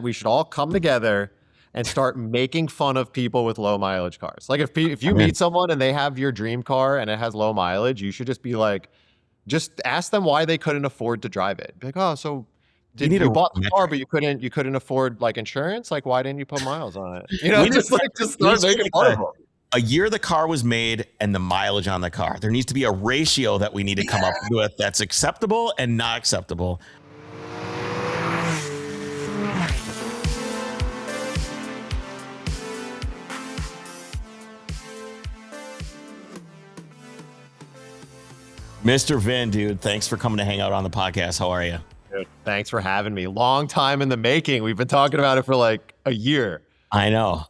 we should all come together and start making fun of people with low mileage cars. Like if you meet someone and they have your dream car and it has low mileage, you should just be like, just ask them why they couldn't afford to drive it. Be like, oh, so you bought the car, but you couldn't afford like insurance? Like, why didn't you put miles on it? You know, just start making fun of them. A year the car was made and the mileage on the car. There needs to be a ratio that we need to come up with that's acceptable and not acceptable. Mr. Vin, dude, thanks for coming to hang out on the podcast. How are you? Dude, thanks for having me. Long time in the making. We've been talking about it for like a year. I know.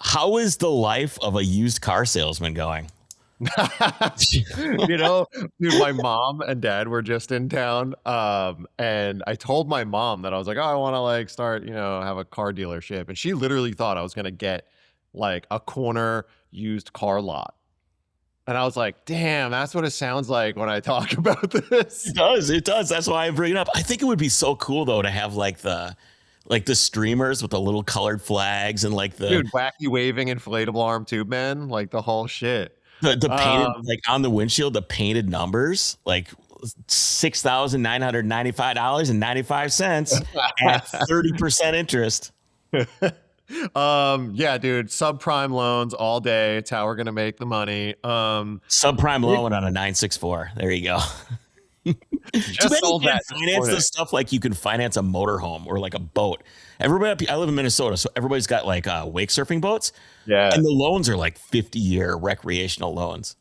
How is the life of a used car salesman going? You know, dude, my mom and dad were just in town. And I told my mom that I was like, oh, I want to like start, have a car dealership. And she literally thought I was going to get like a corner used car lot. And I was like, damn, that's what it sounds like when I talk about this. It does. That's why I bring it up. I think it would be so cool though to have like the streamers with the little colored flags and like the wacky waving inflatable arm tube man, like the whole shit. The painted like on the windshield, the painted numbers, like $6,995.95 at 30% interest. Yeah, dude, subprime loans all day. It's how we're gonna make the money. Subprime loan on a 964. There you go. Just sold that. Finance the stuff like you can finance a motorhome or like a boat. Everybody, I live in Minnesota, so everybody's got like wake surfing boats. Yeah, and the loans are like 50-year recreational loans.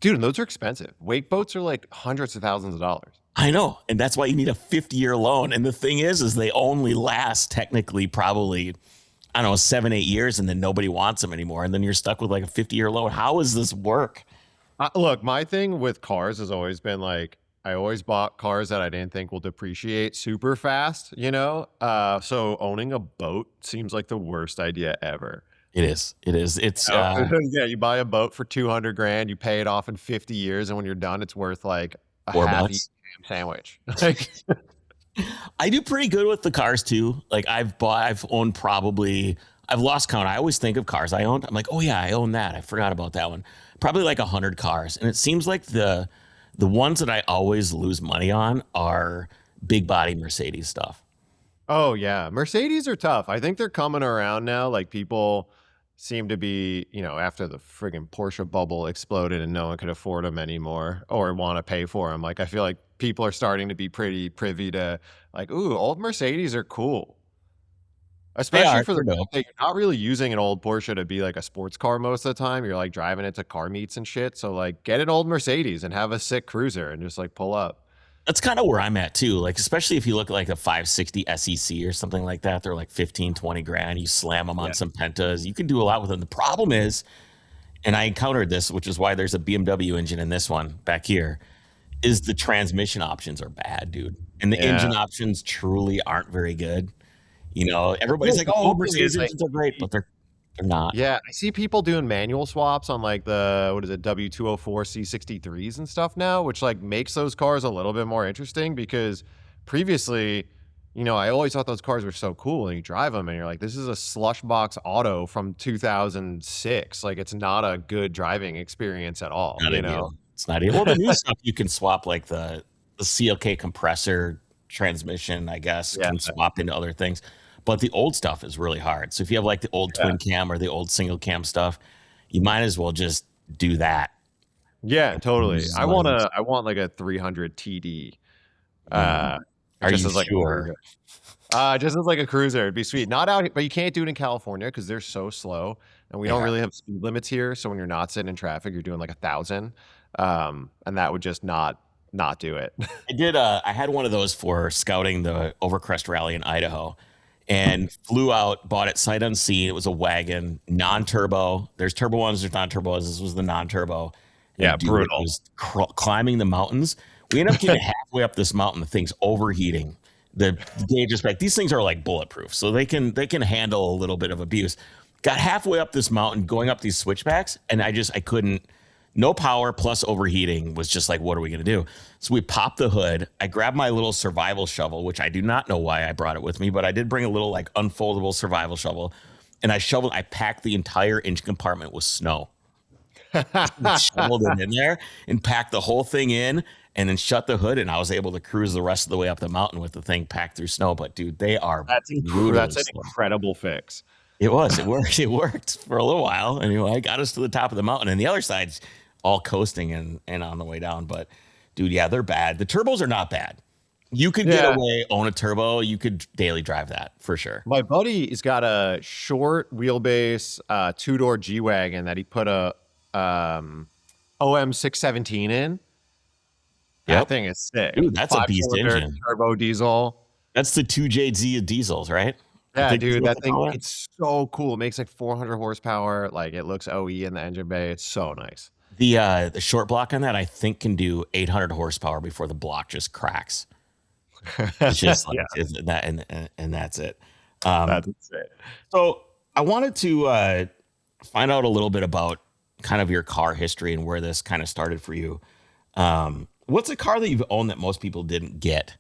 Dude, and those are expensive. Wake boats are like hundreds of thousands of dollars. I know, and that's why you need a 50-year loan. And the thing is they only last technically probably, I don't know, 7-8 years, and then nobody wants them anymore, and then you're stuck with like a 50-year loan. How does this work? Look, my thing with cars has always been like, I always bought cars that I didn't think will depreciate super fast, so owning a boat seems like the worst idea ever. It is. It's yeah, you buy a boat for $200,000, you pay it off in 50 years, and when you're done, it's worth like a half-eaten sandwich. I do pretty good with the cars too. Like I've lost count. I always think of cars I owned. I'm like, oh yeah, I own that. I forgot about that one. Probably like 100 cars. And it seems like the ones that I always lose money on are big body Mercedes stuff. Oh yeah. Mercedes are tough. I think they're coming around now. Like people seem to be, after the friggin' Porsche bubble exploded and no one could afford them anymore or want to pay for them. Like I feel like people are starting to be pretty privy to like, ooh, old Mercedes are cool. Especially for the you're not really using an old Porsche to be like a sports car most of the time. You're like driving it to car meets and shit. So like get an old Mercedes and have a sick cruiser and just like pull up. That's kind of where I'm at too. Like, especially if you look at like a 560 SEC or something like that, they're like 15, 20 grand. You slam them on some Pentas. You can do a lot with them. The problem is, and I encountered this, which is why there's a BMW engine in this one back here, is the transmission options are bad, dude. And the engine options truly aren't very good. Everybody's like, oh, Mercedes engines are great, but they're not. Yeah, I see people doing manual swaps on like the, W204 C63s and stuff now, which like makes those cars a little bit more interesting because previously, I always thought those cars were so cool and you drive them and you're like, this is a slush box auto from 2006. Like it's not a good driving experience at all. It's not even. Well, the new stuff you can swap like the CLK compressor transmission, I guess, can swap into other things. But the old stuff is really hard. So if you have like the old twin cam or the old single cam stuff, you might as well just do that. Yeah, totally. I want like a 300 TD. Are you sure? Just as like a cruiser, it'd be sweet. Not out, but you can't do it in California because they're so slow, and we don't really have speed limits here. So when you're not sitting in traffic, you're doing like 1,000, and that would just not do it. I had one of those for scouting the Overcrest Rally in Idaho. And flew out, bought it sight unseen. It was a wagon, non-turbo. There's turbo ones, there's non-turbos. This was the non-turbo. Yeah, dude, brutal. It was climbing the mountains. We ended up getting halfway up this mountain. The thing's overheating. The gauge is back. These things are like bulletproof, so they can handle a little bit of abuse. Got halfway up this mountain, going up these switchbacks, and I couldn't. No power plus overheating was just like, what are we going to do? So we popped the hood. I grabbed my little survival shovel, which I do not know why I brought it with me, but I did bring a little like unfoldable survival shovel. And I packed the entire engine compartment with snow. Shoveled it in there and packed the whole thing in and then shut the hood. And I was able to cruise the rest of the way up the mountain with the thing packed through snow. But dude, they are That's an incredible fix. It was. It worked. It worked for a little while. Anyway, I got us to the top of the mountain, and the other side's all coasting and on the way down. But dude, yeah, they're bad. The turbos are not bad. You could get away, own a turbo. You could daily drive that for sure. My buddy has got a short wheelbase 2-door G-Wagon that he put a OM 617 in. That thing is sick. Dude, that's a beast engine. Turbo diesel. That's the 2JZ diesels, right? Yeah, dude, that thing, it's so cool. It makes like 400 horsepower. Like it looks OE in the engine bay. It's so nice. The short block on that, I think, can do 800 horsepower before the block just cracks. It's just like that, and that's it. That's it. So I wanted to find out a little bit about kind of your car history and where this kind of started for you. What's a car that you've owned that most people didn't get?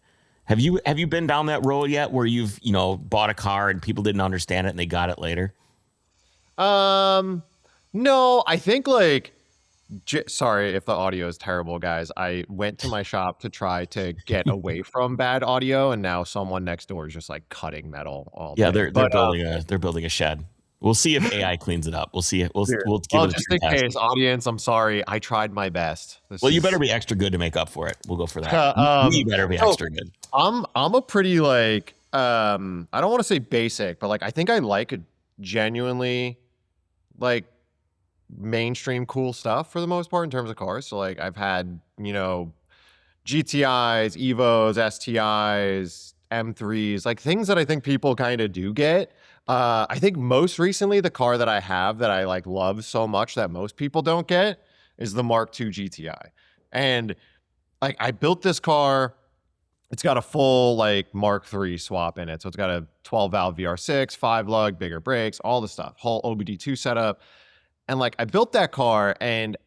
Have you been down that road yet where you've, bought a car and people didn't understand it and they got it later? No, I think like, sorry if the audio is terrible, guys. I went to my shop to try to get away from bad audio, and now someone next door is just like cutting metal all day. Yeah, they're building a shed. We'll see if AI cleans it up. We'll see it. We'll give it just in case, audience. I'm sorry. I tried my best. You better be extra good to make up for it. We'll go for that. You better be extra good. I'm a pretty like I don't want to say basic, but like I think I like a genuinely like mainstream cool stuff for the most part in terms of cars. So like I've had GTIs, Evos, STIs, M3s, like things that I think people kind of do get. I think most recently the car that I have that I like love so much that most people don't get is the Mark II GTI. And like I built this car, it's got a full like Mark III swap in it. So it's got a 12 valve VR6, 5 lug, bigger brakes, all the stuff, whole OBD2 setup. And like I built that car, and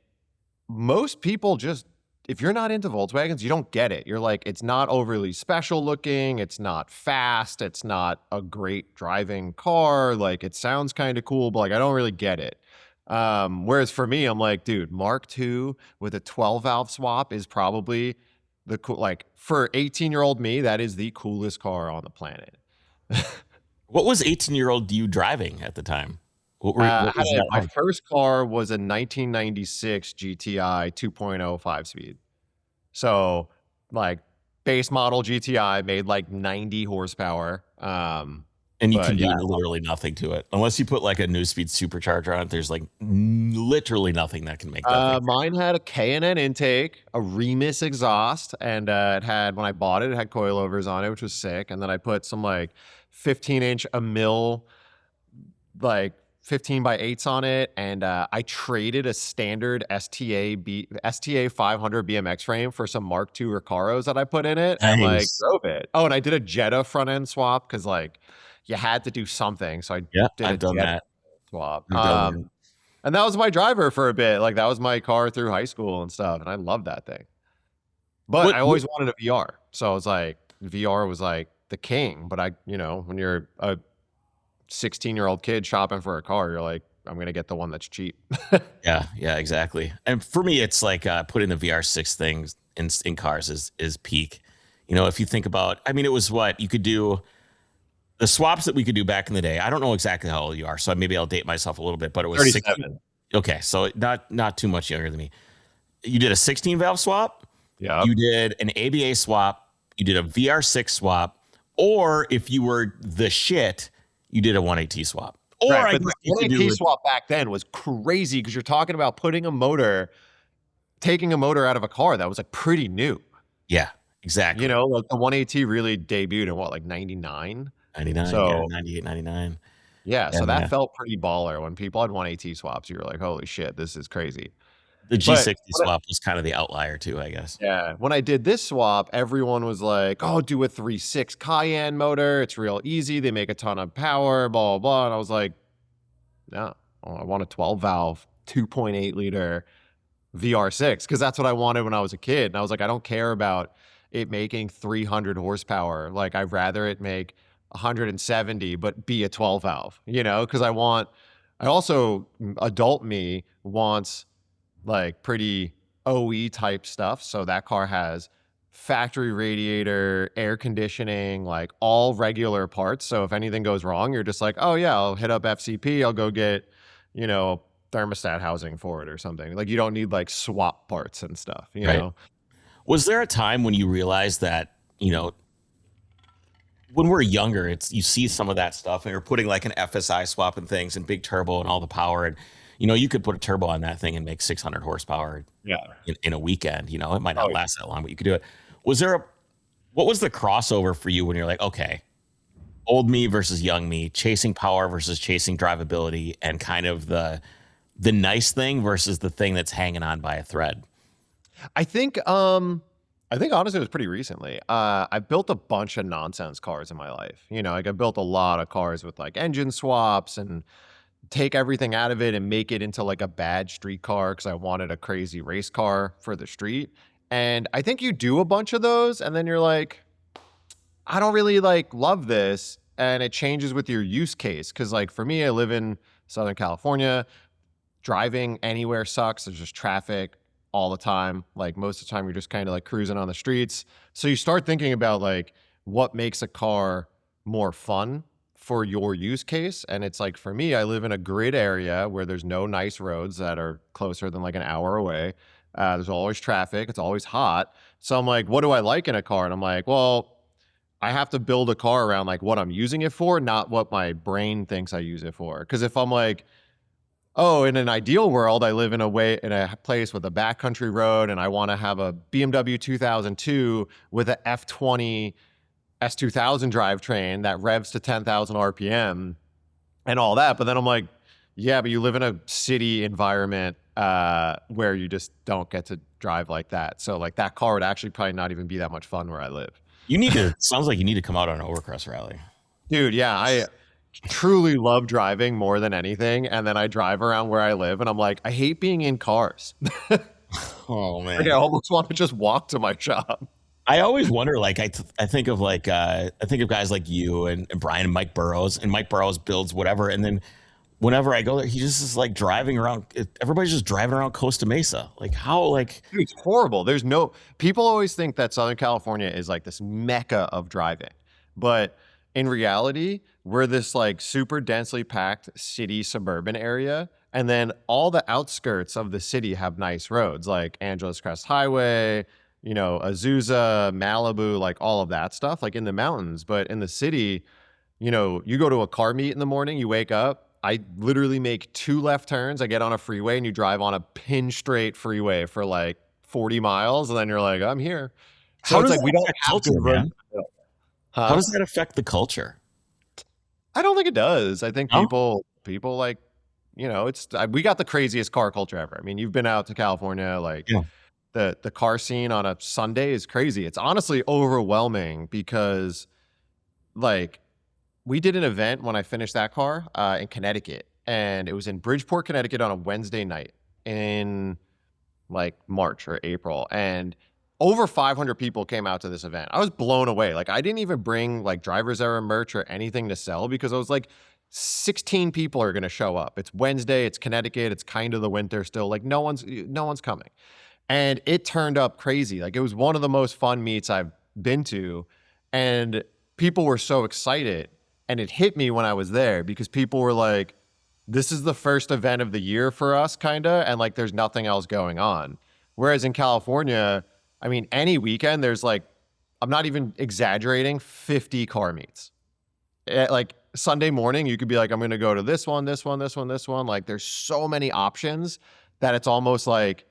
most people just, if you're not into Volkswagens, you don't get it. You're like, it's not overly special looking. It's not fast. It's not a great driving car. Like it sounds kind of cool, but like, I don't really get it. Whereas for me, I'm like, dude, Mark II with a 12 valve swap is probably the cool, like for 18-year-old me, that is the coolest car on the planet. What was 18-year-old you driving at the time? My first car was a 1996 GTI 2.0 5-speed. So like base model GTI made like 90 horsepower. And you can do literally nothing to it. Unless you put like a new speed supercharger on it, there's like literally nothing that can make that. Mine had a K&N intake, a Remus exhaust, and it had, when I bought it, it had coilovers on it, which was sick. And then I put some like 15-inch a mil, like 15 by 8s on it, and I traded a standard STA 500 BMX frame for some Mark II Recaros that I put in it, and like drove it. Oh, and I did a Jetta front end swap because like you had to do something, so I did a Jetta swap. And that was my driver for a bit. Like that was my car through high school and stuff, and I loved that thing. But I always wanted a VR, so I was like, VR was like the king. But when you're a 16-year-old kid shopping for a car, you're like, I'm going to get the one that's cheap. Yeah, exactly. And for me, it's like putting the VR6 things in cars is peak. If you think about, it was what you could do, the swaps that we could do back in the day. I don't know exactly how old you are, so maybe I'll date myself a little bit, but it was 37. Okay, so not too much younger than me. You did a 16 valve swap. Yeah. You did an ABA swap. You did a VR6 swap, or if you were the shit, you did a 180 swap. Or right, but the 180 swap back then was crazy because you're talking about taking a motor out of a car that was like pretty new. Yeah, exactly. Like the 180 really debuted in what, like 99? 99, so, 98, 99. Yeah, so that felt pretty baller. When people had 180 swaps, you were like, holy shit, this is crazy. The G60 swap was kind of the outlier too, I guess. Yeah. When I did this swap, everyone was like, oh, do a 3.6 Cayenne motor. It's real easy. They make a ton of power, blah, blah, blah. And I was like, no, I want a 12 valve, 2.8 liter VR6 because that's what I wanted when I was a kid. And I was like, I don't care about it making 300 horsepower. Like, I'd rather it make 170, but be a 12 valve, because I also, adult me wants like pretty OE type stuff. So that car has factory radiator, air conditioning, like all regular parts. So if anything goes wrong, you're just like, oh yeah, I'll hit up FCP. I'll go get, thermostat housing for it or something. Like, you don't need like swap parts and stuff, Right. Was there a time when you realized that, when we're younger, you see some of that stuff and you're putting like an FSI swap and things and big turbo and all the power, and you could put a turbo on that thing and make 600 horsepower Yeah. in a weekend. It might Oh, not last that long, but you could do it. What was the crossover for you when you're like, okay, old me versus young me, chasing power versus chasing drivability, and kind of the nice thing versus the thing that's hanging on by a thread? I think honestly it was pretty recently. I built a bunch of nonsense cars in my life. Like, I built a lot of cars with like engine swaps and take everything out of it and make it into like a bad street car because I wanted a crazy race car for the street. And I think you do a bunch of those and then you're like, I don't really like love this. And it changes with your use case. Cause like for me, I live in Southern California. Driving anywhere sucks. There's just traffic all the time. Like, most of the time you're just kind of like cruising on the streets. So you start thinking about like what makes a car more fun for your use case. And it's like, for me, I live in a grid area where there's no nice roads that are closer than like an hour away. There's always traffic. It's always hot. So I'm like, what do I like in a car? And I'm like, well, I have to build a car around like what I'm using it for, not what my brain thinks I use it for. Because if I'm like, oh, in an ideal world, I live in a place with a backcountry road, and I want to have a BMW 2002 with a F20 S2000 drivetrain that revs to 10,000 RPM and all that. But then I'm like, yeah, but you live in a city environment where you just don't get to drive like that. So like, that car would actually probably not even be that much fun where I live. Sounds like you need to come out on an overcross rally. Dude, yeah, I truly love driving more than anything. And then I drive around where I live and I'm like, I hate being in cars. Oh man. Like, I almost want to just walk to my job. I always wonder, like, I think of like, I think of guys like you and Brian and Mike Burrows, and Mike Burrows builds whatever. And then whenever I go there, he just is like driving around. Everybody's just driving around Costa Mesa. Like, how, like, Dude, it's horrible. People always think that Southern California is like this mecca of driving. But in reality, we're this like super densely packed city suburban area. And then all the outskirts of the city have nice roads like Angeles Crest Highway, Azusa, Malibu, like all of that stuff, like in the mountains. But in the city, you go to a car meet in the morning, you wake up, I literally make 2 left turns. I get on a freeway and you drive on a pin straight freeway for like 40 miles. And then you're like, I'm here. So how it's does like, that we don't affect have culture, to man? run. How does that affect the culture? I don't think it does. I think No? people like, we got the craziest car culture ever. I mean, you've been out to California, like Yeah. the car scene on a Sunday is crazy. It's honestly overwhelming because like we did an event when I finished that car in Connecticut, and it was in Bridgeport, Connecticut on a Wednesday night in like March or April, and over 500 people came out to this event. I was blown away. Like, I didn't even bring like driver's era merch or anything to sell because I was like, 16 people are going to show up. It's Wednesday, it's Connecticut, it's kind of the winter still. Like, no one's coming. And it turned up crazy. Like, it was one of the most fun meets I've been to, and people were so excited. And it hit me when I was there because people were like, this is the first event of the year for us, kind of, and like there's nothing else going on. Whereas in California, I mean, any weekend there's like, I'm not even exaggerating, 50 car meets. Like Sunday morning, you could be like, I'm going to go to this one, this one, this one, this one. Like, there's so many options that it's almost like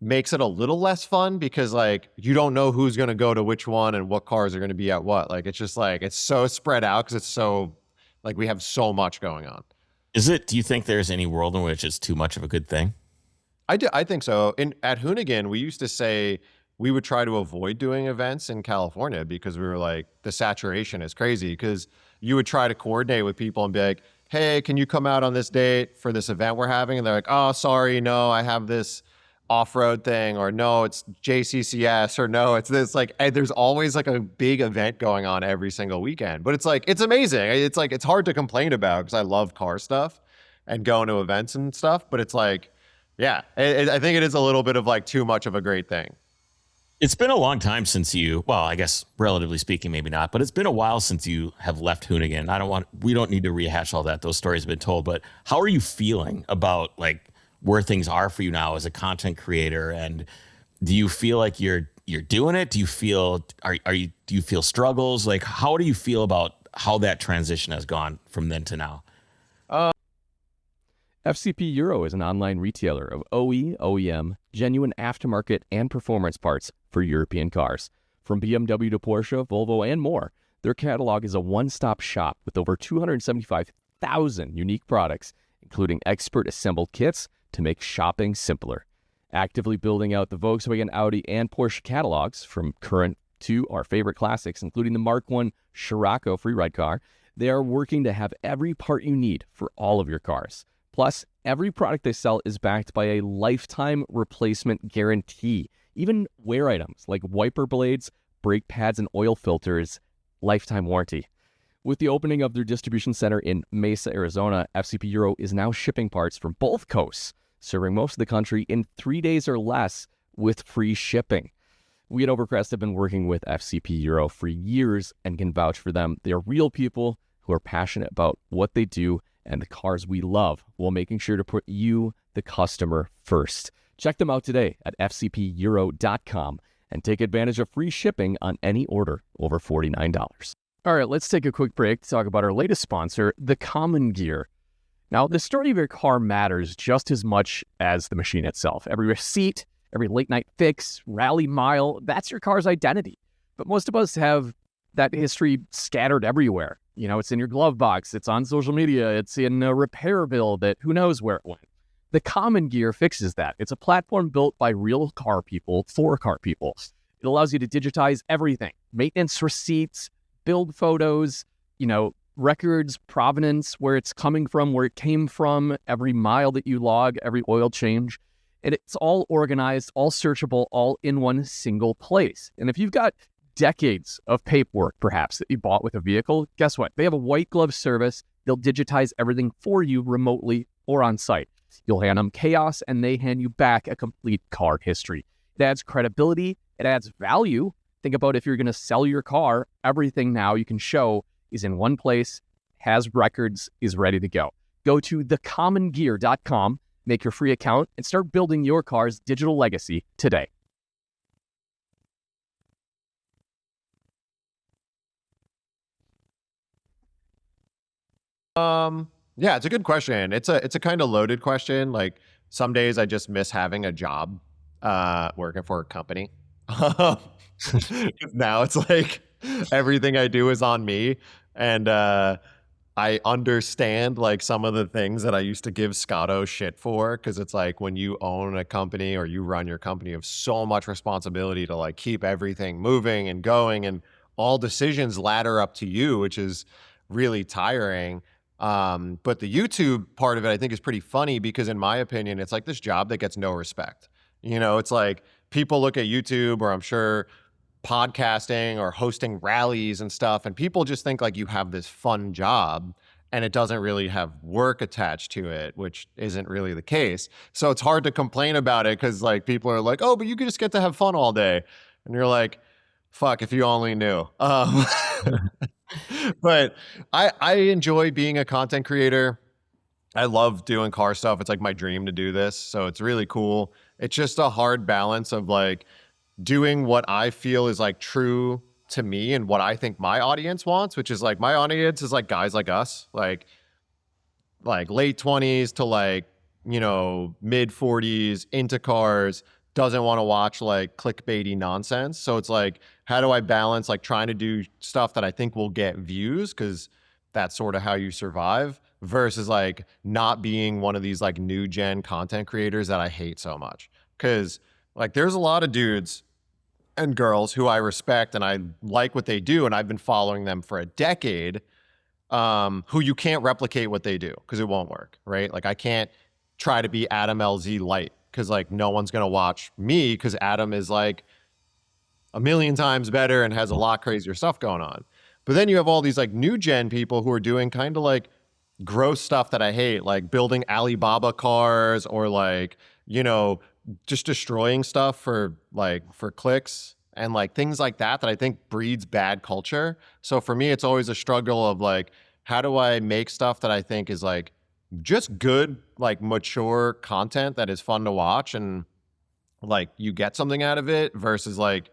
makes it a little less fun because like you don't know who's going to go to which one and what cars are going to be at what. Like, it's just like, it's so spread out because it's so like we have so much going on. Do you think there's any world in which it's too much of a good thing? I think so. At Hoonigan, we used to say we would try to avoid doing events in California because we were like, the saturation is crazy. Because you would try to coordinate with people and be like, hey, can you come out on this date for this event we're having? And they're like, oh, sorry, no, I have this off-road thing, or no, it's JCCS, or no, it's this. Like, there's always like a big event going on every single weekend. But it's like, it's amazing. It's like, it's hard to complain about because I love car stuff and going to events and stuff. But it's like, yeah, I think it is a little bit of like too much of a great thing. It's been a long time since well, I guess relatively speaking, maybe not, but it's been a while since you have left Hoonigan. We don't need to rehash all that. Those stories have been told, but how are you feeling about like where things are for you now as a content creator? And do you feel like you're doing it? Do you feel, do you feel struggles? Like, how do you feel about how that transition has gone from then to now? FCP Euro is an online retailer of OE, OEM, genuine aftermarket, and performance parts for European cars. From BMW to Porsche, Volvo, and more, their catalog is a one-stop shop with over 275,000 unique products, including expert assembled kits to make shopping simpler. Actively building out the Volkswagen, Audi, and Porsche catalogs from current to our favorite classics, including the Mark I Scirocco free-ride car, they are working to have every part you need for all of your cars. Plus, every product they sell is backed by a lifetime replacement guarantee. Even wear items like wiper blades, brake pads, and oil filters, lifetime warranty. With the opening of their distribution center in Mesa, Arizona, FCP Euro is now shipping parts from both coasts, serving most of the country in 3 days or less with free shipping. We at Overcrest have been working with FCP Euro for years and can vouch for them. They are real people who are passionate about what they do and the cars we love, while making sure to put you, the customer, first. Check them out today at fcpeuro.com and take advantage of free shipping on any order over $49. All right, let's take a quick break to talk about our latest sponsor, The Common Gear. Now, the story of your car matters just as much as the machine itself. Every receipt, every late night fix, rally mile, that's your car's identity. But most of us have that history scattered everywhere. You know, it's in your glove box, it's on social media, it's in a repair bill that who knows where it went. The Common Gear fixes that. It's a platform built by real car people for car people. It allows you to digitize everything. Maintenance receipts, build photos, records, provenance, where it's coming from, where it came from, every mile that you log, every oil change. And it's all organized, all searchable, all in one single place. And if you've got decades of paperwork, perhaps, that you bought with a vehicle, guess what? They have a white glove service. They'll digitize everything for you remotely or on site. You'll hand them chaos, and they hand you back a complete car history. It adds credibility. It adds value. Think about if you're going to sell your car, everything now you can show is in one place, has records, is ready to go. Go to thecommongear.com, make your free account, and start building your car's digital legacy today. Yeah, it's a good question. It's a kind of loaded question. Like, some days I just miss having a job, working for a company. 'Cause now it's like everything I do is on me, and I understand like some of the things that I used to give Scotto shit for, because it's like when you own a company or you run your company, you have so much responsibility to like keep everything moving and going, and all decisions ladder up to you, which is really tiring. But the YouTube part of it, I think, is pretty funny because, in my opinion, it's like this job that gets no respect. It's like people look at YouTube, or I'm sure podcasting or hosting rallies and stuff, and people just think like you have this fun job and it doesn't really have work attached to it, which isn't really the case. So it's hard to complain about it because like people are like, oh, but you just get to have fun all day. And you're like, fuck, if you only knew. But I enjoy being a content creator. I love doing car stuff. It's like my dream to do this. So it's really cool. It's just a hard balance of like doing what I feel is like true to me and what I think my audience wants, which is like my audience is like guys like us, like late 20s to like, mid 40s, into cars, doesn't want to watch like clickbaity nonsense. So it's like, how do I balance like trying to do stuff that I think will get views, because that's sort of how you survive, versus like not being one of these like new gen content creators that I hate so much. Because like there's a lot of dudes and girls who I respect and I like what they do, and I've been following them for a decade, who you can't replicate what they do because it won't work, right? Like I can't try to be Adam LZ light. because like no one's gonna watch me because Adam is like a million times better and has a lot crazier stuff going on. But then you have all these like new gen people who are doing kind of like gross stuff that I hate, like building Alibaba cars or like, just destroying stuff for clicks and like things like that I think breeds bad culture. So for me, it's always a struggle of like, how do I make stuff that I think is like just good, like mature content that is fun to watch and like you get something out of it versus like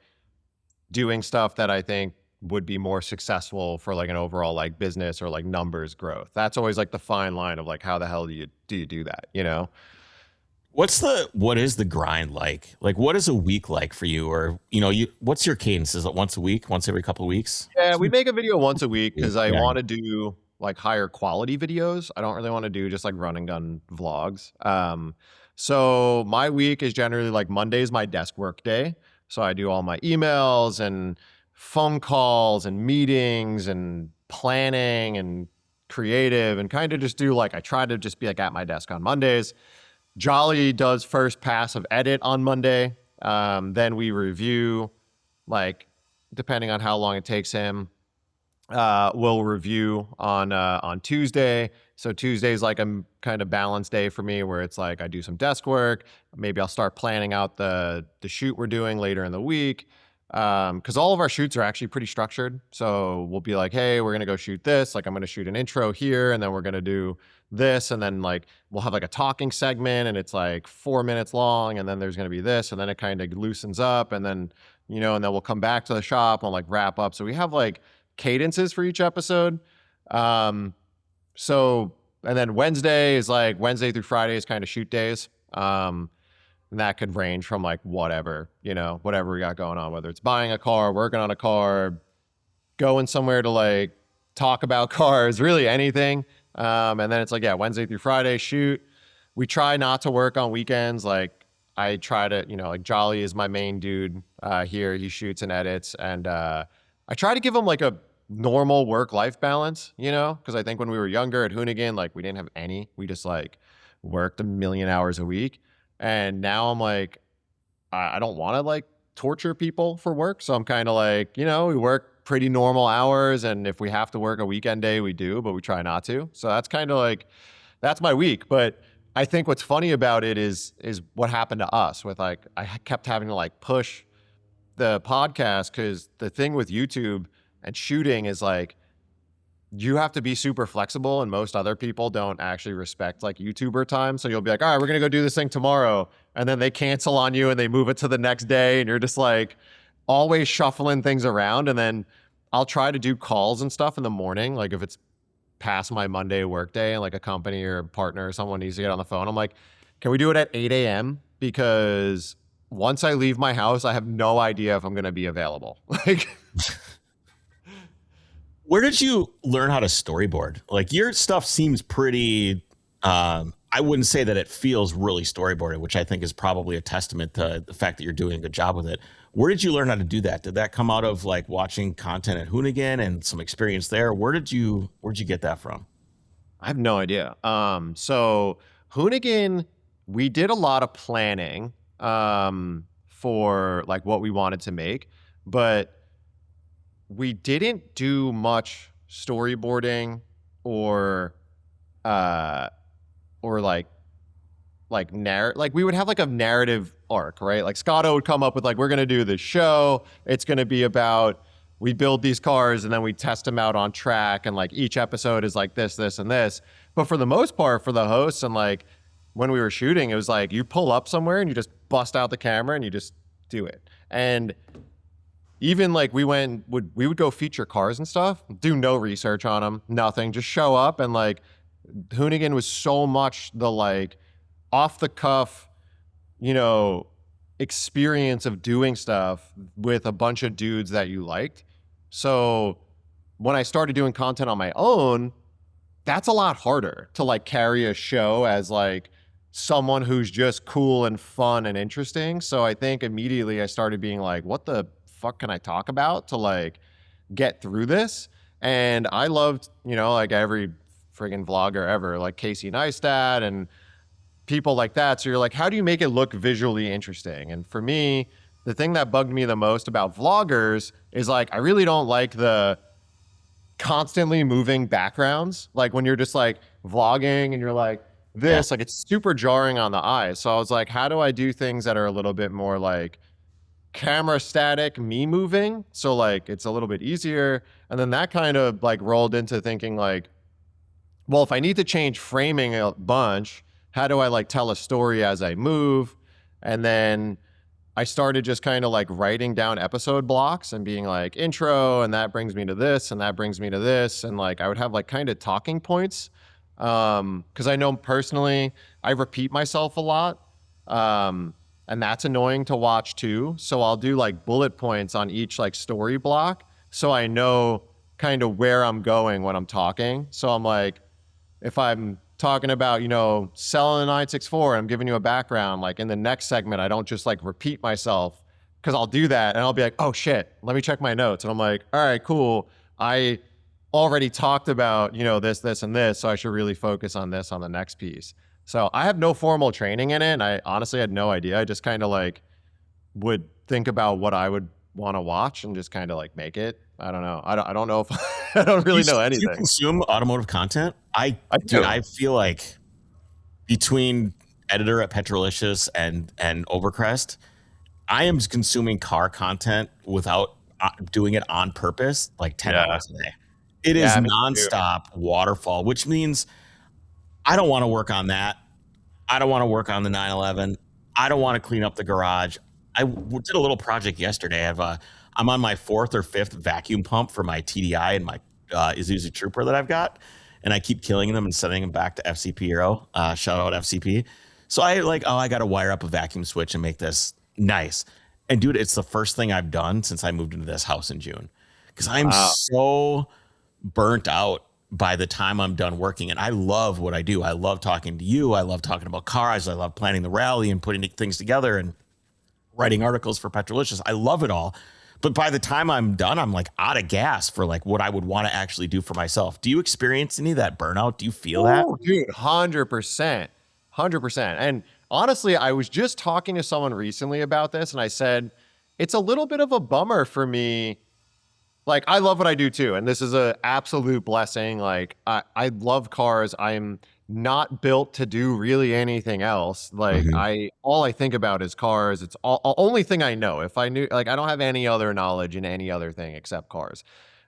doing stuff that I think would be more successful for like an overall like business or like numbers growth. That's always like the fine line of like, how the hell do you do that? What is the grind like? Like, what is a week like for you? Or, what's your cadence? Is it once a week, once every couple of weeks? Yeah, we make a video once a week because I Yeah. want to do like higher quality videos. I don't really want to do just like run and gun vlogs. So my week is generally like Monday's my desk work day. So I do all my emails and phone calls and meetings and planning and creative and kind of just do like, I try to just be like at my desk on Mondays. Jolly does first pass of edit on Monday. Then we review, like, depending on how long it takes him. We'll review on Tuesday. So Tuesday's like a kind of balanced day for me where it's like I do some desk work. Maybe I'll start planning out the shoot we're doing later in the week. Because all of our shoots are actually pretty structured. So we'll be like, hey, we're going to go shoot this. Like I'm going to shoot an intro here and then we're going to do this. And then like we'll have like a talking segment and it's like 4 minutes long. And then there's going to be this. And then it kind of loosens up. And then, and then we'll come back to the shop and like wrap up. So we have like cadences for each episode. And then Wednesday through Friday is kind of shoot days. And that could range from like whatever we got going on, whether it's buying a car, working on a car, going somewhere to like talk about cars, really anything. And then it's like, yeah, Wednesday through Friday shoot. We try not to work on weekends. Like I try to, like Jolly is my main dude here. He shoots and edits. And I try to give him like a normal work-life balance, because I think when we were younger at Hoonigan, like we didn't have any. We just like worked a million hours a week. And now I'm like, I don't want to like torture people for work. So I'm kind of like, we work pretty normal hours. And if we have to work a weekend day, we do, but we try not to. So that's kind of like, that's my week. But I think what's funny about it is what happened to us with like, I kept having to like push the podcast because the thing with YouTube and shooting is like, you have to be super flexible and most other people don't actually respect like YouTuber time. So you'll be like, all right, we're going to go do this thing tomorrow. And then they cancel on you and they move it to the next day. And you're just like always shuffling things around. And then I'll try to do calls and stuff in the morning. Like if it's past my Monday work day and like a company or a partner or someone needs to get on the phone, I'm like, can we do it at 8 a.m.? Because once I leave my house, I have no idea if I'm going to be available. Like, where did you learn how to storyboard? Like your stuff seems pretty, I wouldn't say that it feels really storyboarded, which I think is probably a testament to the fact that you're doing a good job with it. Where did you learn how to do that? Did that come out of like watching content at Hoonigan and some experience there? Where'd you get that from? I have no idea. So Hoonigan, we did a lot of planning for like what we wanted to make, but we didn't do much storyboarding or like we would have like a narrative arc, right? Like Scotto would come up with like, we're going to do this show. It's going to be about, we build these cars and then we test them out on track. And like each episode is like this, and this. But for the most part, for the hosts and like when we were shooting, it was like you pull up somewhere and you just bust out the camera and you just do it. And even like we would go feature cars and stuff, do no research on them, nothing, just show up. And like Hoonigan was so much the like off the cuff, experience of doing stuff with a bunch of dudes that you liked. So when I started doing content on my own, that's a lot harder to like carry a show as like someone who's just cool and fun and interesting. So I think immediately I started being like, what the fuck can I talk about to like get through this? And I loved, like every friggin' vlogger ever, like Casey Neistat and people like that. So you're like, how do you make it look visually interesting? And for me, the thing that bugged me the most about vloggers is like, I really don't like the constantly moving backgrounds. Like when you're just like vlogging and you're like this, like it's super jarring on the eyes. So I was like, how do I do things that are a little bit more like camera static, me moving? So like it's a little bit easier. And then that kind of like rolled into thinking like, well, if I need to change framing a bunch, how do I like tell a story as I move? And then I started just kind of like writing down episode blocks and being like intro, and that brings me to this, and that brings me to this. And like I would have like kind of talking points. Because I know personally, I repeat myself a lot. And that's annoying to watch too. So I'll do like bullet points on each like story block. So I know kind of where I'm going when I'm talking. So I'm like, if I'm talking about, you know, selling a 964, I'm giving you a background, like in the next segment, I don't just like repeat myself, because I'll do that and I'll be like, oh shit, let me check my notes. And I'm like, all right, cool. I already talked about, you know, this, and this, so I should really focus on this on the next piece. So I have no formal training in it. And I honestly had no idea. I just kind of like would think about what I would want to watch and just kind of like make it. I don't know. I don't know if I don't really know anything. Do you consume automotive content? I do. I feel like between editor at Petrolicious and Overcrest, I am consuming car content without doing it on purpose, like 10 hours a day. It is nonstop waterfall, which means I don't want to work on that. I don't want to work on the 911. I don't want to clean up the garage. I did a little project yesterday. I'm on my 4th or 5th vacuum pump for my TDI and my Isuzu Trooper that I've got, and I keep killing them and sending them back to FCP Hero. Shout out FCP. So I like, I got to wire up a vacuum switch and make this nice. And dude, it's the first thing I've done since I moved into this house in June, because I'm so burnt out by the time I'm done working. And I love what I do. I love talking to you. I love talking about cars. I love planning the rally and putting things together and writing articles for Petrolicious. I love it all. But by the time I'm done, I'm like out of gas for like what I would want to actually do for myself. Do you experience any of that burnout? Do you feel that? Dude, 100%. 100%. And honestly, I was just talking to someone recently about this, and I said, it's a little bit of a bummer for me. Like, I love what I do too. And this is an absolute blessing. Like, I love cars. I'm not built to do really anything else. Like, all I think about is cars. It's all only thing I know. If I knew, like, I don't have any other knowledge in any other thing except cars.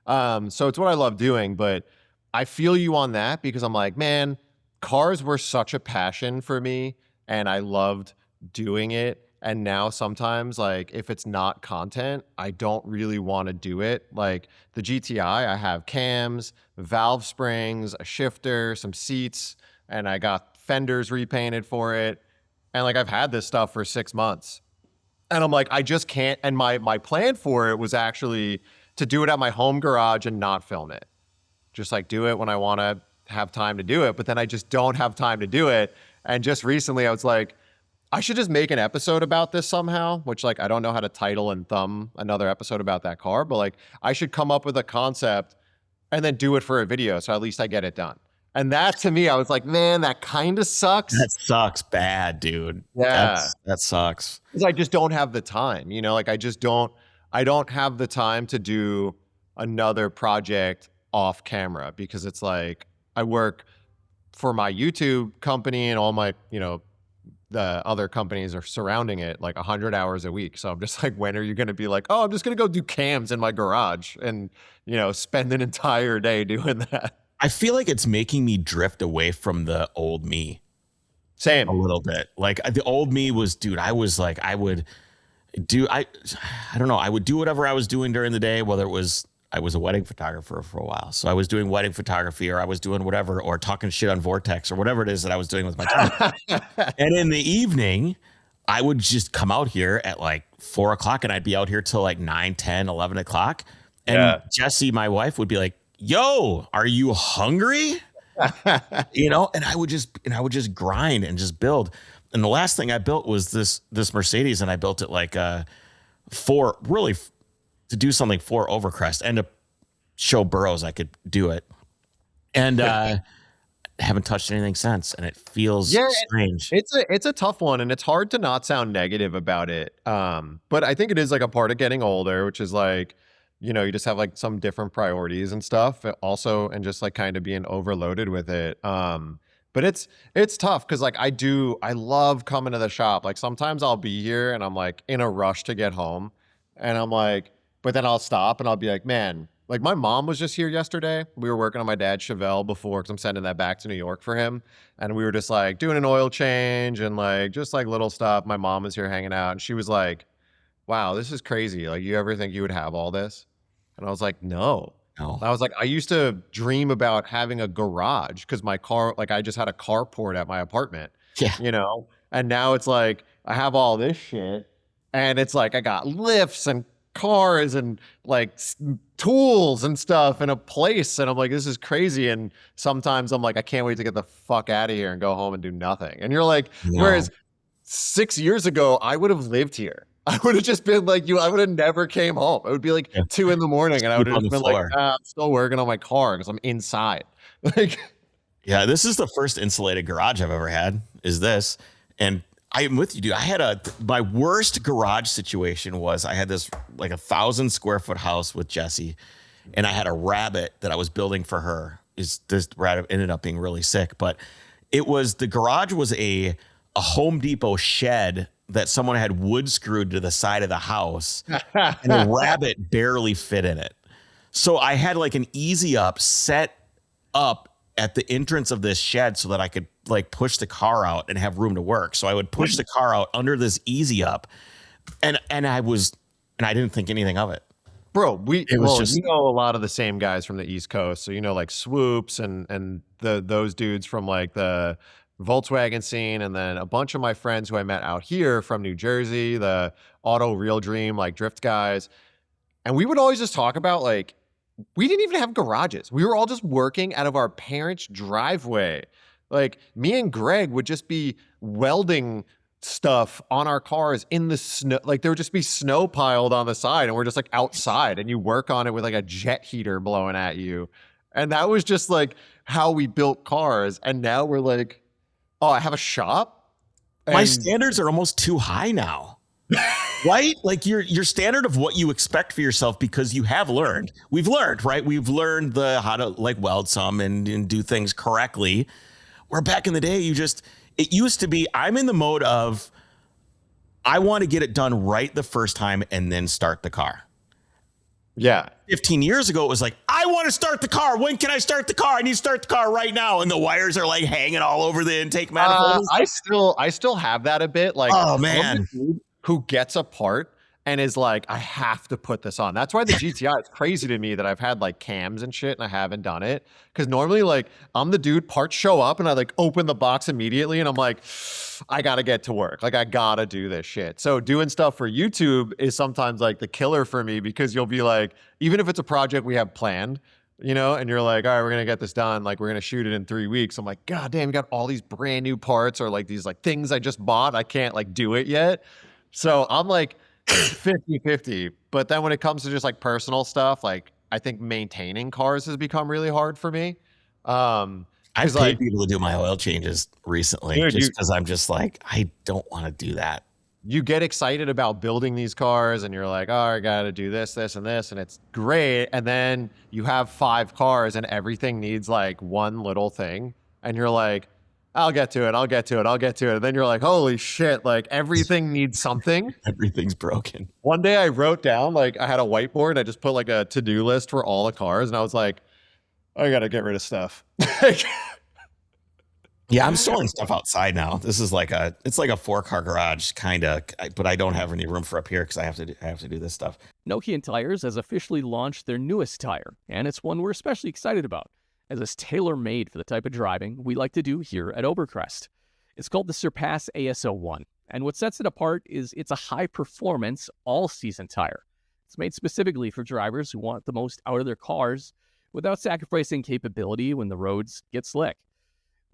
So it's what I love doing. But I feel you on that, because I'm like, man, cars were such a passion for me, and I loved doing it. And now sometimes, like, if it's not content, I don't really want to do it. Like the GTI, I have cams, valve springs, a shifter, some seats, and I got fenders repainted for it. And like, I've had this stuff for 6 months. And I'm like, I just can't. And my plan for it was actually to do it at my home garage and not film it. Just like do it when I want to have time to do it. But then I just don't have time to do it. And just recently I was like, I should just make an episode about this somehow, which like, I don't know how to title and thumb another episode about that car, but like I should come up with a concept and then do it for a video. So at least I get it done. And that to me, I was like, man, that kind of sucks. That sucks bad, dude. Yeah. That sucks. Because I just don't have the time, you know, like I don't have the time to do another project off camera, because it's like I work for my YouTube company and all my, you know, the other companies are surrounding it like 100 hours a week. So I'm just like, when are you going to be like, oh, I'm just going to go do cams in my garage and, you know, spend an entire day doing that? I feel like it's making me drift away from the old me. Same. A little bit. Like the old me was, dude, I was like, I don't know. I would do whatever I was doing during the day, whether it was, I was a wedding photographer for a while. So I was doing wedding photography, or I was doing whatever, or talking shit on Vortex, or whatever it is that I was doing with my time. And in the evening, I would just come out here at like 4 o'clock, and I'd be out here till like 9, 10, 11 o'clock. And Jessie, my wife, would be like, yo, are you hungry? You know, and I would just grind and just build. And the last thing I built was this Mercedes, and I built it like to do something for Overcrest and to show Burroughs I could do it. And haven't touched anything since, and it feels Yeah, strange. it's a tough one, and it's hard to not sound negative about it. But I think it is like a part of getting older, which is like, you just have like some different priorities and stuff. Also, and just like kind of being overloaded with it. But it's tough because like I love coming to the shop. Like sometimes I'll be here and I'm like in a rush to get home, and I'm like, but then I'll stop and I'll be like, man. Like my mom was just here yesterday. We were working on my dad's Chevelle before because I'm sending that back to New York for him. And we were just like doing an oil change and like just like little stuff. My mom was here hanging out and she was like, wow, this is crazy. Like, you ever think you would have all this? And I was like, no. No. I was like, I used to dream about having a garage because my car, like, I just had a carport at my apartment, Yeah. And now it's like, I have all this shit. And it's like, I got lifts and cars and like tools and stuff and a place. And I'm like, this is crazy. And sometimes I'm like, I can't wait to get the fuck out of here and go home and do nothing. And you're like, No. whereas 6 years ago, I would have lived here. I would have just been like you. I would have never came home. It would be like 2 a.m. and I would have been like, I'm still working on my car because I'm inside. Like, yeah, this is the first insulated garage I've ever had. Is this? And I am with you, dude. I had my worst garage situation was I had this like 1,000 square foot house with Jessie, and I had a rabbit that I was building for her. This rabbit ended up being really sick, but the garage was a Home Depot shed that someone had wood screwed to the side of the house, and a rabbit barely fit in it. So I had like an easy up set up at the entrance of this shed so that I could like push the car out and have room to work. So I would push the car out under this easy up, and I didn't think anything of it. Bro, you know a lot of the same guys from the East Coast. So like Swoops and those dudes from like the Volkswagen scene, and then a bunch of my friends who I met out here from New Jersey, the Auto Real Dream, like drift guys. And we would always just talk about like, we didn't even have garages. We were all just working out of our parents' driveway. Like me and Greg would just be welding stuff on our cars in the snow. Like there would just be snow piled on the side and we're just like outside and you work on it with like a jet heater blowing at you. And that was just like how we built cars. And now we're like, oh, I have a shop. My standards are almost too high now. Right? Like your standard of what you expect for yourself, because you have learned. We've learned, right? We've learned how to like weld some and do things correctly. Where back in the day, it used to be, I'm in the mode of, I want to get it done right the first time and then start the car. Yeah. 15 years ago, it was like, I want to start the car. When can I start the car? I need to start the car right now. And the wires are like hanging all over the intake manifold. I still have that a bit. Like, oh man, who gets a part and is like, I have to put this on. That's why the GTI, it's crazy to me that I've had like cams and shit and I haven't done it. Because normally like I'm the dude, parts show up and I like open the box immediately and I'm like, I got to get to work. Like I got to do this shit. So doing stuff for YouTube is sometimes like the killer for me, because you'll be like, even if it's a project we have planned, and you're like, all right, we're going to get this done. Like we're going to shoot it in 3 weeks. I'm like, God damn, you got all these brand new parts or like these like things I just bought. I can't like do it yet. So I'm like 50-50. But then when it comes to just like personal stuff, like I think maintaining cars has become really hard for me. I've paid people to do my oil changes recently, dude, just because I'm just like, I don't want to do that. You get excited about building these cars and you're like, oh, I got to do this, this, and this. And it's great. And then you have 5 cars and everything needs like one little thing. And you're like, I'll get to it. And then you're like, holy shit, like everything needs something. Everything's broken. One day I wrote down, like I had a whiteboard and I just put like a to-do list for all the cars. And I was like, I got to get rid of stuff. Yeah, I'm storing stuff outside now. This is it's like a 4-car garage kind of, but I don't have any room for up here because I have to do this stuff. Nokian Tires has officially launched their newest tire, and it's one we're especially excited about, as it's tailor-made for the type of driving we like to do here at Obercrest. It's called the Surpass ASO1, and what sets it apart is it's a high-performance, all-season tire. It's made specifically for drivers who want the most out of their cars without sacrificing capability when the roads get slick.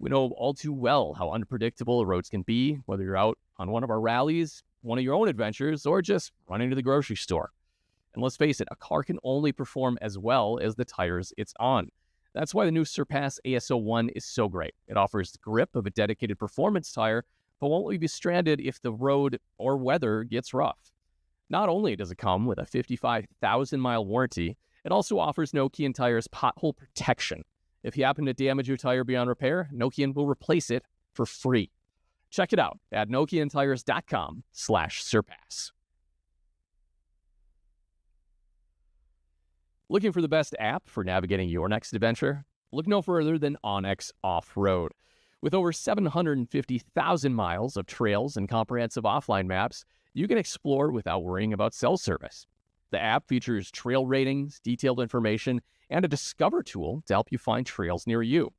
We know all too well how unpredictable the roads can be, whether you're out on one of our rallies, one of your own adventures, or just running to the grocery store. And let's face it, a car can only perform as well as the tires it's on. That's why the new Surpass ASO1 is so great. It offers the grip of a dedicated performance tire, but won't leave you stranded if the road or weather gets rough. Not only does it come with a 55,000-mile warranty, it also offers Nokian Tires pothole protection. If you happen to damage your tire beyond repair, Nokian will replace it for free. Check it out at nokiantires.com/surpass. Looking for the best app for navigating your next adventure? Look no further than onX Off-Road. With over 750,000 miles of trails and comprehensive offline maps, you can explore without worrying about cell service. The app features trail ratings, detailed information, and a Discover tool to help you find trails near you.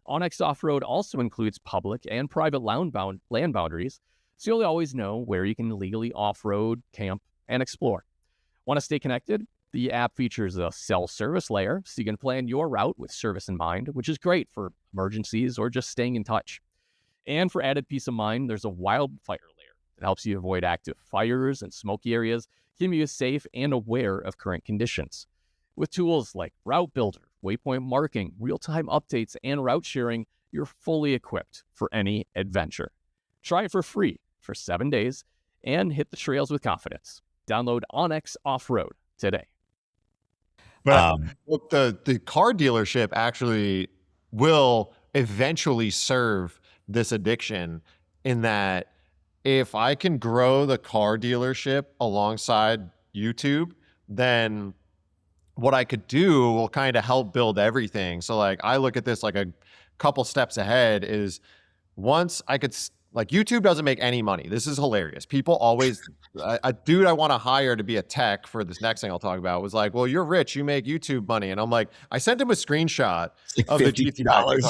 onX Off-Road also includes public and private land boundaries, so you'll always know where you can legally off-road, camp, and explore. Want to stay connected? The app features a cell service layer, so you can plan your route with service in mind, which is great for emergencies or just staying in touch. And for added peace of mind, there's a wildfire layer that helps you avoid active fires and smoky areas, keeping you safe and aware of current conditions. With tools like Route Builder, waypoint marking, real-time updates, and route sharing, you're fully equipped for any adventure. Try it for free for 7 days and hit the trails with confidence. Download onX Off-Road today. But the car dealership actually will eventually serve this addiction, in that if I can grow the car dealership alongside YouTube, then what I could do will kind of help build everything. So like I look at this like a couple steps ahead is, once I could like, YouTube doesn't make any money. This is hilarious. People always, a dude I want to hire to be a tech for this next thing I'll talk about was like, well, you're rich, you make YouTube money. And I'm like, I sent him a screenshot of the GTI.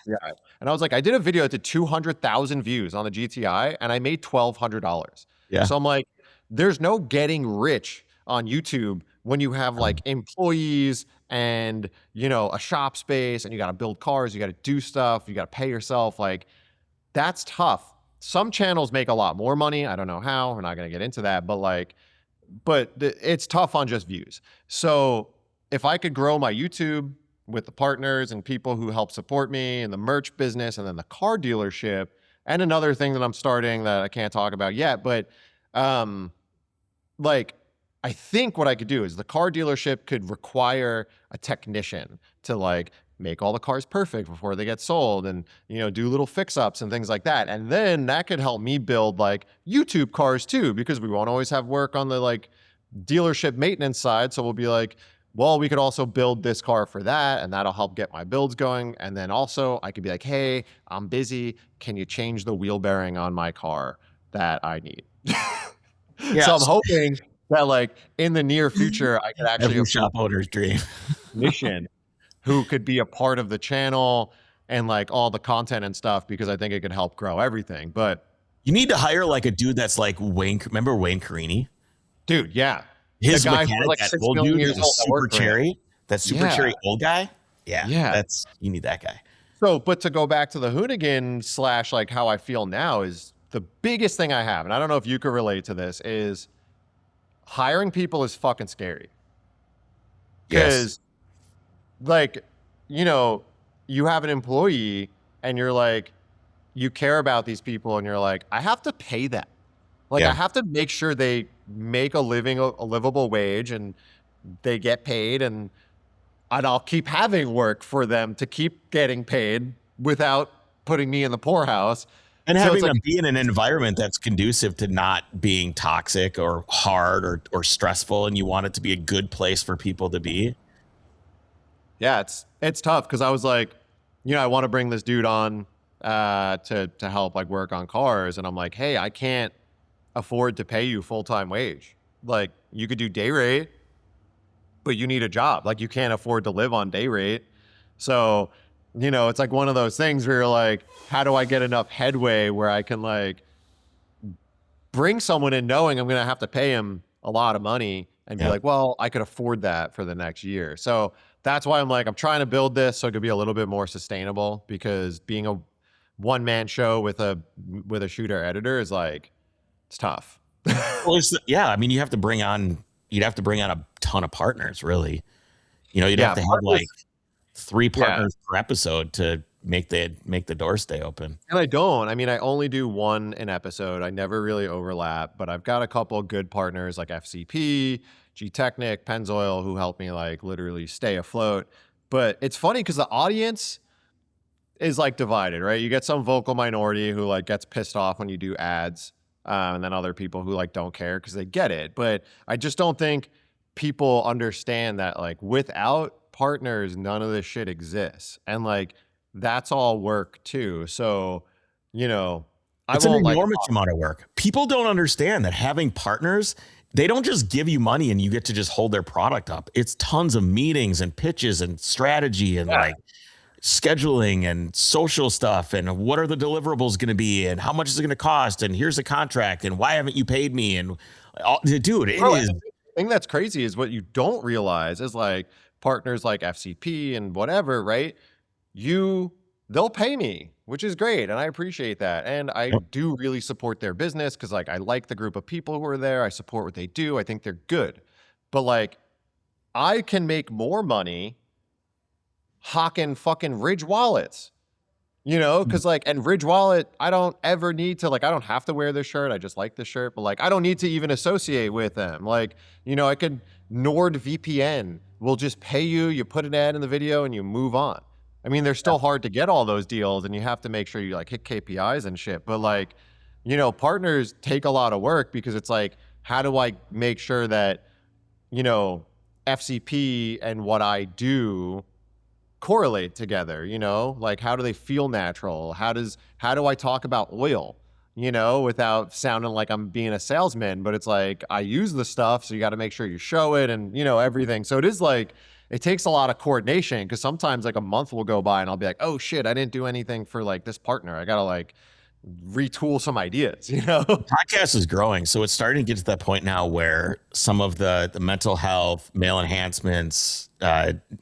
Yeah. And I was like, I did a video that did 200,000 views on the GTI and I made $1,200. Yeah. So I'm like, there's no getting rich on YouTube when you have like employees and, you know, a shop space and you got to build cars, you got to do stuff, you got to pay yourself. Like, that's tough. Some channels make a lot more money. I don't know how. We're not going to get into that, but like, it's tough on just views. So if I could grow my YouTube with the partners and people who help support me and the merch business and then the car dealership and another thing that I'm starting that I can't talk about yet, but like, I think what I could do is the car dealership could require a technician to like make all the cars perfect before they get sold and, you know, do little fix-ups and things like that. And then that could help me build like YouTube cars too, because we won't always have work on the like dealership maintenance side. So we'll be like, well, we could also build this car for that, and that'll help get my builds going. And then also I could be like, hey, I'm busy. Can you change the wheel bearing on my car that I need? Yeah. So I'm hoping that like in the near future, I could actually Every shop owner's dream. mission who could be a part of the channel and like all the content and stuff, because I think it could help grow everything. But You need to hire like a dude that's like Wayne. Remember Wayne Carini? dude, yeah. His The guy mechanic, who's like that 6 old million dude, years that old was that super worked for him. cherry. That super Yeah. cherry old guy. Yeah. Yeah. You need that guy. So, but to go back to the Hoonigan / like how I feel now, is the biggest thing I have, and I don't know if you could relate to this, is hiring people is fucking scary. Because like, you know, you have an employee and you're like, you care about these people and you're like, I have to pay them. Like, Yeah. I have to make sure they make a livable wage and they get paid, and I'll keep having work for them to keep getting paid without putting me in the poorhouse. And So having it's like, them be in an environment that's conducive to not being toxic or hard or stressful, and you want it to be a good place for people to be. yeah, it's tough, because I was like, you know, I want to bring this dude on to help like work on cars, and I'm like, hey, I can't afford to pay you full-time wage. Like, you could do day rate, but you need a job. Like, you can't afford to live on day rate. So, you know, it's like one of those things where you're like, how do I get enough headway where I can like bring someone in knowing I'm going to have to pay him a lot of money and be Yeah. like, well, I could afford that for the next year. So that's why I'm like, I'm trying to build this so it could be a little bit more sustainable, because being a one-man show with a shooter editor is like, it's tough. Well, yeah. I mean, you'd have to bring on a ton of partners, really. You know, you'd Yeah, have to have partners- like 3 Yeah. partners per episode to make the door stay open. And I don't. I mean, I only do one an episode. I never really overlap, but I've got a couple of good partners like FCP, G-Technic, Pennzoil, who help me like literally stay afloat. But it's funny because the audience is like divided, right? You get some vocal minority who like gets pissed off when you do ads, and then other people who like don't care because they get it. But I just don't think people understand that like without partners, none of this shit exists, and like that's all work too. So, you know, I It's an won't like. enormous amount of work. People don't understand that having partners, they don't just give you money and you get to just hold their product up. It's tons of meetings and pitches and strategy and like scheduling and social stuff and what are the deliverables going to be and how much is it going to cost and here's the contract and why haven't you paid me and dude, it Bro, is. the thing that's crazy is what you don't realize is like partners like FCP and whatever, right? They'll pay me, which is great, and I appreciate that. And I do really support their business because like I like the group of people who are there. I support what they do. I think they're good. But like I can make more money hawking fucking Ridge wallets. You know, because like, and Ridge Wallet, I don't ever need to, like, I don't have to wear this shirt. I just like this shirt, but like, I don't need to even associate with them. Like, you know, I could, NordVPN will just pay you, you put an ad in the video and you move on. I mean, they're still hard to get all those deals and you have to make sure you like hit KPIs and shit. But like, you know, partners take a lot of work because it's like, how do I make sure that, you know, FCP and what I do correlate together, you know, like how do they feel natural? How do I talk about oil, you know, without sounding like I'm being a salesman? But it's like I use the stuff, so you got to make sure you show it and, you know, everything. So it is like it takes a lot of coordination because sometimes like a month will go by and I'll be like, oh shit, I didn't do anything for like this partner. I gotta like retool some ideas, you know. Podcast is growing, so it's starting to get to that point now where some of the mental health, male enhancements,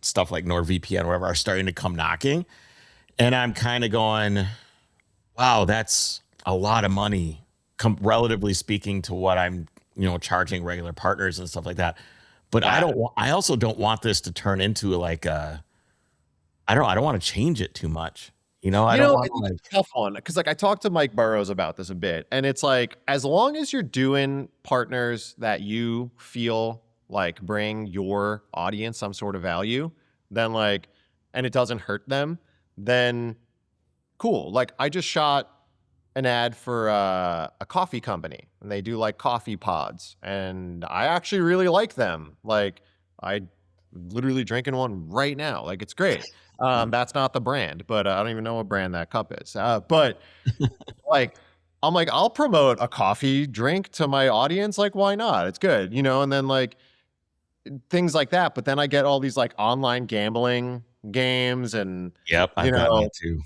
stuff like NordVPN, whatever, are starting to come knocking, and I'm kind of going, "Wow, that's a lot of money, relatively speaking to what I'm, you know, charging regular partners and stuff like that." But I also don't want this to turn into like a. I don't want to change it too much. You know, I don't want to, like, it's a tough one because like I talked to Mike Burrows about this a bit, and it's like as long as you're doing partners that you feel like bring your audience some sort of value, then like, and it doesn't hurt them, then cool. Like I just shot an ad for a coffee company, and they do like coffee pods, and I actually really like them. Like I literally drinking one right now. Like it's great. That's not the brand, but I don't even know what brand that cup is. But like, I'm like, I'll promote a coffee drink to my audience. Like, why not? It's good, you know? And then like things like that. But then I get all these like online gambling games and, I've got that too.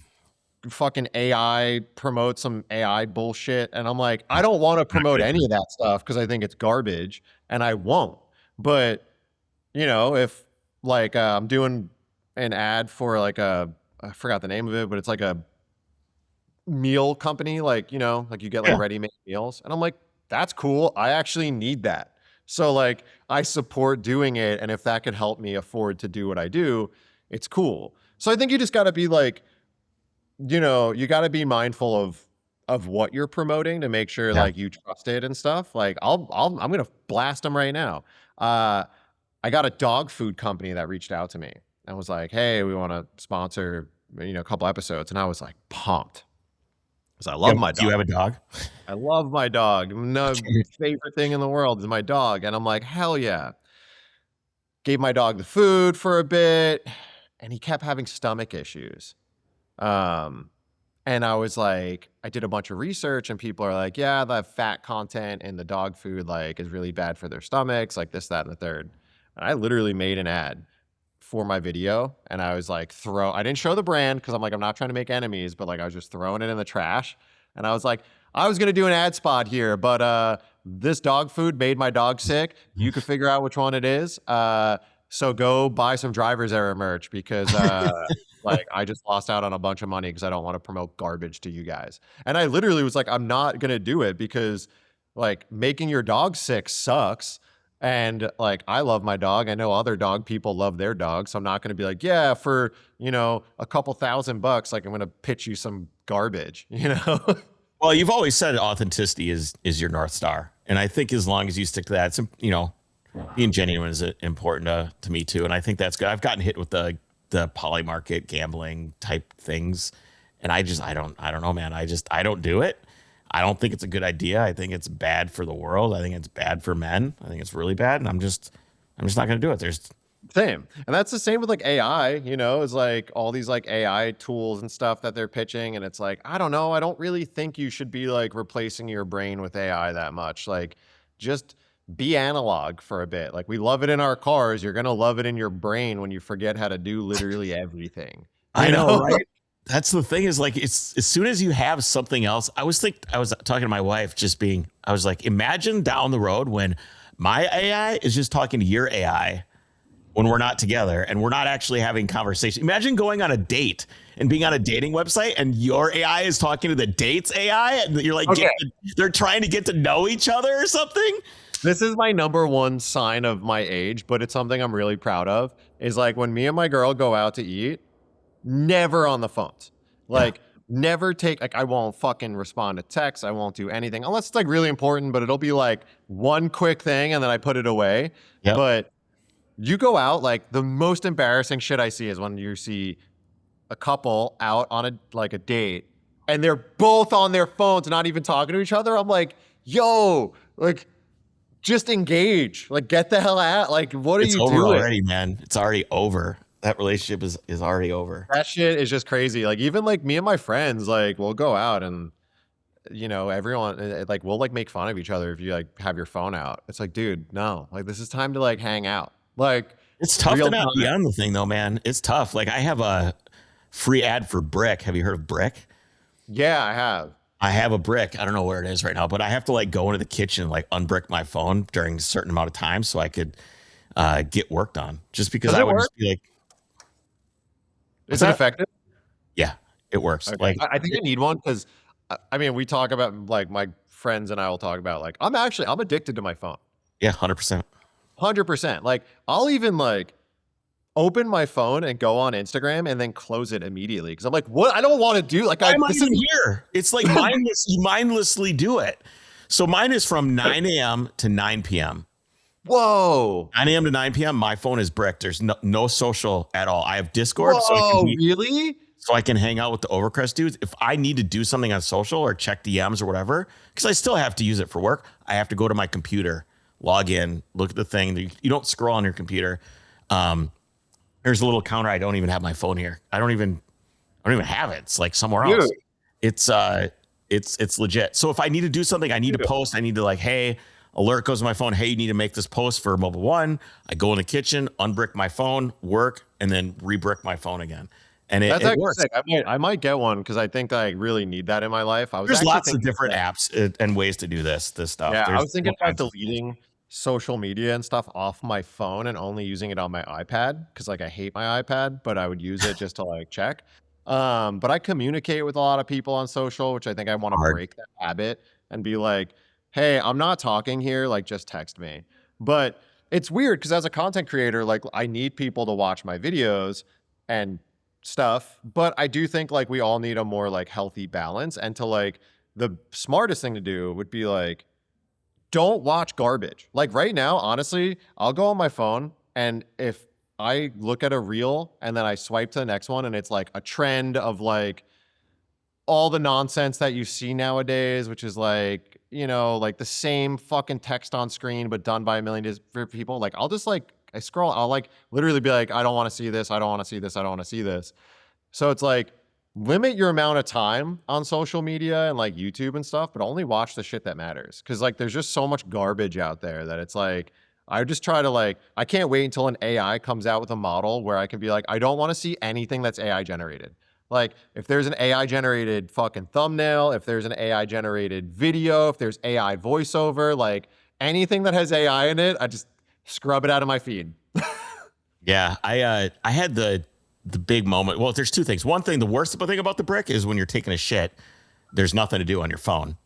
Fucking AI promote some AI bullshit. And I'm like, I don't want to promote any of that stuff because I think it's garbage and I won't. But, you know, if like I'm doing an ad for like I forgot the name of it, but it's like a meal company, like, you know, like you get like ready-made meals. And I'm like, that's cool. I actually need that. So like I support doing it. And if that could help me afford to do what I do, it's cool. So I think you just got to be like, you know, you got to be mindful of what you're promoting to make sure like you trust it and stuff. Like I'm going to blast them right now. I got a dog food company that reached out to me and was like, hey, we want to sponsor, you know, a couple episodes. And I was like pumped because I love my dog. Do you have a dog? I love my dog. No favorite thing in the world is my dog. And I'm like, hell yeah. Gave my dog the food for a bit and he kept having stomach issues. And I was like, I did a bunch of research and people are like, yeah, the fat content in the dog food like is really bad for their stomachs, like this, that, and the third. And I literally made an ad for my video and I was like, I didn't show the brand because I'm like, I'm not trying to make enemies, but like I was just throwing it in the trash. And I was like, I was going to do an ad spot here, but this dog food made my dog sick. You could figure out which one it is. So go buy some driver's error merch because like I just lost out on a bunch of money because I don't want to promote garbage to you guys. And I literally was like, I'm not going to do it because like making your dog sick sucks. And like, I love my dog. I know other dog people love their dog. So I'm not going to be like, yeah, for, a couple $1,000, like I'm going to pitch you some garbage, Well, you've always said authenticity is your North Star. And I think as long as you stick to that, it's, being genuine is important to me too. And I think that's good. I've gotten hit with the poly market gambling type things. And I don't know, man. I don't do it. I don't think it's a good idea. I think it's bad for the world. I think it's bad for men. I think it's really bad. And I'm just not going to do it. There's Same. And that's the same with like AI, is like all these like AI tools and stuff that they're pitching. And it's like, I don't know. I don't really think you should be like replacing your brain with AI that much. Like, just be analog for a bit. Like, we love it in our cars. You're going to love it in your brain when you forget how to do literally everything. I know, right? That's the thing is like, it's as soon as you have something else, I was talking to my wife, I was like, imagine down the road when my AI is just talking to your AI when we're not together and we're not actually having conversation. Imagine going on a date and being on a dating website and your AI is talking to the date's AI and you're like, Okay. they're trying to get to know each other or something. This is my number one sign of my age, but it's something I'm really proud of, is like when me and my girl go out to eat, never on the phones. Like, never take, like, I won't fucking respond to texts. I won't do anything unless it's like really important, but it'll be like one quick thing and then I put it away. Yep. But you go out, like, the most embarrassing shit I see is when you see a couple out on a date and they're both on their phones, not even talking to each other. I'm like, yo, like, just engage. Like, get the hell out. Like, what are you over doing? already, man. It's already over. That relationship is already over. That shit is just crazy. Like, even like me and my friends, like, we'll go out and everyone, like, we'll like make fun of each other if you like have your phone out. It's like, dude, no, like, this is time to like hang out. Like, It's tough real to not be time. on the thing though, man. It's tough. Like I have a free ad for Brick. Have you heard of Brick? Yeah, I have. I have a Brick. I don't know where it is right now, but I have to like go into the kitchen and like unbrick my phone during a certain amount of time so I could get work done. Just because Does I it would work? just be like, Is it effective? yeah, it works. Okay. Like I think I need one because I mean, we talk about, like, my friends and I will talk about, like, I'm addicted to my phone. yeah, 100%. 100%. Like, I'll even like open my phone and go on Instagram and then close it immediately because I'm like, what? I don't want to do. Like, Why am I this even is here? It's like mindless. You mindlessly do it. So mine is from 9 a.m. to 9 p.m. whoa. 9 a.m. to 9 p.m. My phone is bricked. There's no social at all. I have Discord, Whoa, really? so I can hang out with the Overcrest dudes. If I need to do something on social or check DMs or whatever, because I still have to use it for work, I have to go to my computer, log in, look at the thing. You don't scroll on your computer. There's a little counter. I don't even have my phone here. I don't even have it. It's like somewhere else. Dude. It's legit. So if I need to do something, I need to post. I need to like, hey, alert goes to my phone. Hey, you need to make this post for Mobile One. I go in the kitchen, unbrick my phone, work, and then rebrick my phone again. And That's it actually works. sick. I might get one because I think I really need that in my life. There's lots of different apps and ways to do this stuff. Yeah, There's I was thinking all about kinds of- deleting social media and stuff off my phone and only using it on my iPad because like I hate my iPad, but I would use it just to like check. But I communicate with a lot of people on social, which I think I want to Hard. break that habit and be like, hey, I'm not talking here, like just text me. But it's weird because as a content creator, like I need people to watch my videos and stuff, but I do think like we all need a more like healthy balance and to like the smartest thing to do would be like don't watch garbage. Like right now, honestly, I'll go on my phone and if I look at a reel and then I swipe to the next one and it's like a trend of like all the nonsense that you see nowadays, which is like, like the same fucking text on screen, but done by a million different people. Like I'll just like, I scroll, I'll like literally be like, I don't want to see this. I don't want to see this. I don't want to see this. So it's like, limit your amount of time on social media and like YouTube and stuff, but only watch the shit that matters. Cause like there's just so much garbage out there that it's like, I just try to like, I can't wait until an AI comes out with a model where I can be like, I don't want to see anything that's AI generated. Like if there's an AI generated fucking thumbnail, if there's an AI generated video, if there's AI voiceover, like anything that has AI in it, I just scrub it out of my feed. Yeah, I had the big moment. Well, there's two things. One thing, the worst thing about the brick is when you're taking a shit, there's nothing to do on your phone.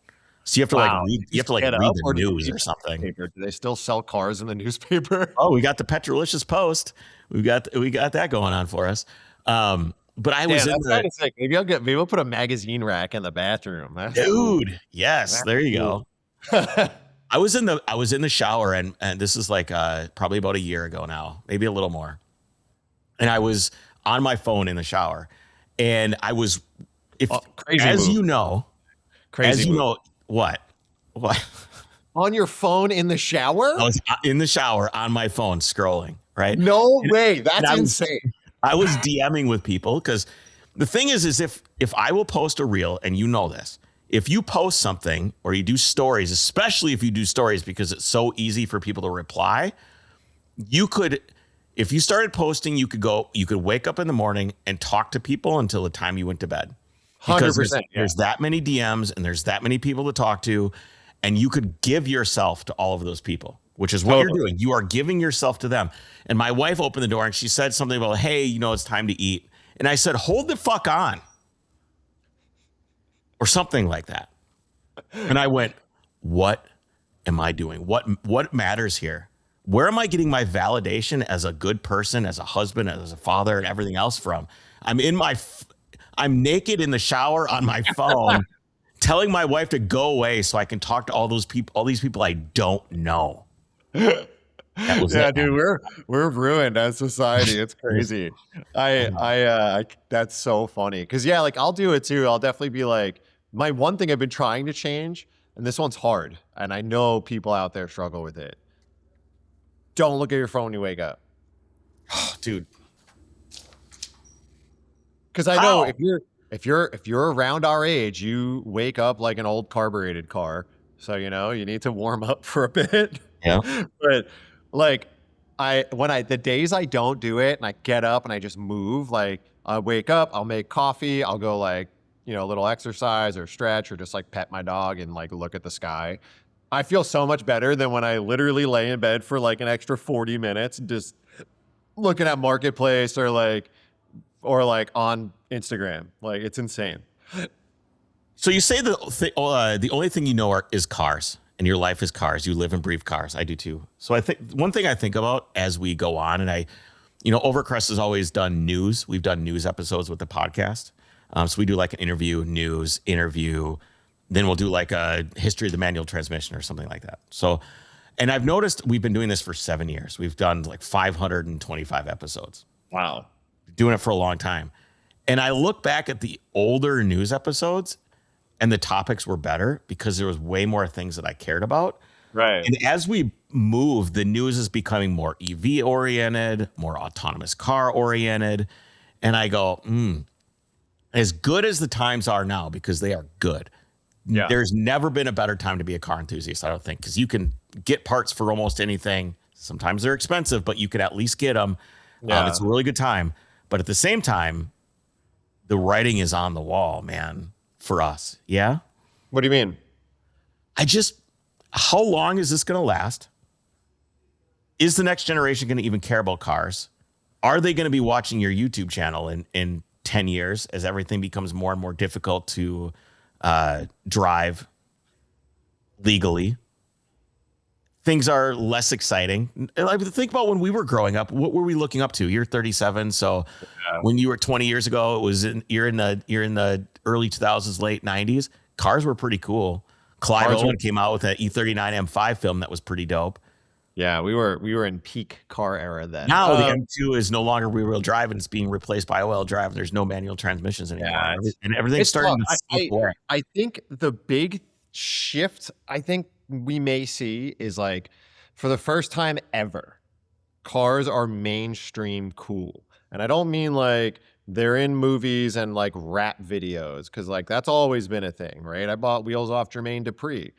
So you have to Wow. read Get up, the or do news they or something. newspaper? Do they still sell cars in the newspaper? Oh, we got the Petrolicious Post. We got that going on for us. But I was Damn, in that's the kind of sick. Maybe we'll put a magazine rack in the bathroom. That's cool. dude. Yes, That's there you cool. go. I was in the shower, and this is like probably about a year ago now, maybe a little more. And I was on my phone in the shower, and I was Crazy as move. you know, Crazy move. what On your phone in the shower? I was in the shower on my phone scrolling, right? No way. And That's insane. I was DMing with people because the thing is if I will post a reel, and you know this, if you post something or you do stories, especially if you do stories because it's so easy for people to reply, you could, if you started posting, you could wake up in the morning and talk to people until the time you went to bed. Because 100%. there's that many DMs and there's that many people to talk to, and you could give yourself to all of those people, which is what you're doing. You are giving yourself to them. And my wife opened the door and she said something about, hey, it's time to eat. And I said, hold the fuck on. Or something like that. And I went, what am I doing? What matters here? Where am I getting my validation as a good person, as a husband, as a father, and everything else from? I'm naked in the shower on my phone, telling my wife to go away so I can talk to all these people I don't know. That was it. Dude, we're ruined as society. It's crazy. That's so funny. Cause like I'll do it too. I'll definitely be like, my one thing I've been trying to change, and this one's hard, and I know people out there struggle with it. Don't look at your phone when you wake up. Dude. Cause I know if you're around our age, you wake up like an old carbureted car. So you need to warm up for a bit. Yeah. But like the days I don't do it and I get up and I just move, like I wake up, I'll make coffee, I'll go like, a little exercise or stretch or just like pet my dog and like look at the sky. I feel so much better than when I literally lay in bed for like an extra 40 minutes just looking at Marketplace or like on Instagram. Like it's insane. So you say the only thing is cars, and your life is cars. You live and breathe cars. I do too. So I think one thing I think about as we go on, and Overcrest has always done news. We've done news episodes with the podcast. So we do like an interview, then we'll do like a history of the manual transmission or something like that. So, and I've noticed we've been doing this for 7 years. We've done like 525 episodes. Wow. Doing it for a long time. And I look back at the older news episodes and the topics were better because there was way more things that I cared about. Right. And as we move, the news is becoming more EV oriented, more autonomous car oriented. And I go, as good as the times are now, because they are good. Yeah. There's never been a better time to be a car enthusiast, I don't think, because you can get parts for almost anything. Sometimes they're expensive, but you can at least get them. Yeah. It's a really good time. But at the same time, the writing is on the wall, man, for us. Yeah. What do you mean? How long is this going to last? Is the next generation going to even care about cars? Are they going to be watching your YouTube channel in 10 years as everything becomes more and more difficult to drive legally? Things are less exciting. Think about when we were growing up. What were we looking up to? You're 37, so when you were 20 years ago, you're in the early 2000s, late 90s. Cars were pretty cool. Clive Owen came out with an E39 M5 film that was pretty dope. Yeah, we were in peak car era then. Now the M2 is no longer rear-wheel drive and it's being replaced by all-wheel drive. There's no manual transmissions anymore, and everything's starting to slip away. I think the big shift I think we may see is like, for the first time ever, cars are mainstream cool, and I don't mean like they're in movies and like rap videos, because like that's always been a thing, right? I bought wheels off Jermaine Dupri.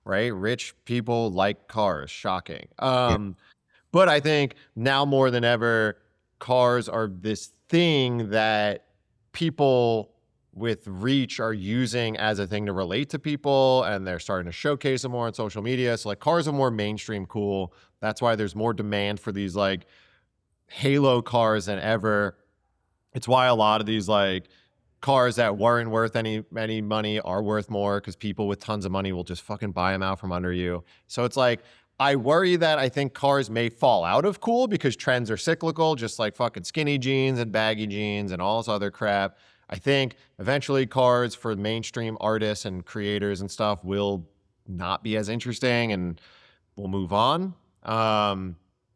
Right? Rich people like cars. Shocking. But I think now more than ever, cars are this thing that people with reach are using as a thing to relate to people, and they're starting to showcase them more on social media. So like cars are more mainstream cool. That's why there's more demand for these like halo cars than ever. It's why a lot of these like cars that weren't worth any money are worth more because people with tons of money will just fucking buy them out from under you. So it's like, I worry that I think cars may fall out of cool because trends are cyclical, just like fucking skinny jeans and baggy jeans and all this other crap. I think eventually cars for mainstream artists and creators and stuff will not be as interesting and we'll move on.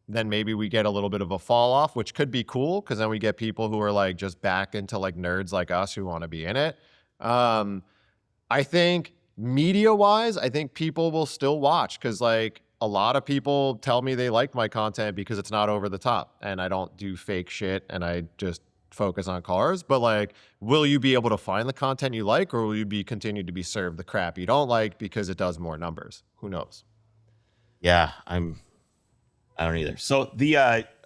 Then maybe we get a little bit of a fall off, which could be cool because then we get people who are like just back into like nerds like us who want to be in it. I think media wise, I think people will still watch because like a lot of people tell me they like my content because it's not over the top and I don't do fake shit and I just focus on cars. But like, will you be able to find the content you like or will you be continued to be served the crap you don't like because it does more numbers? Who knows? Yeah, I don't either. So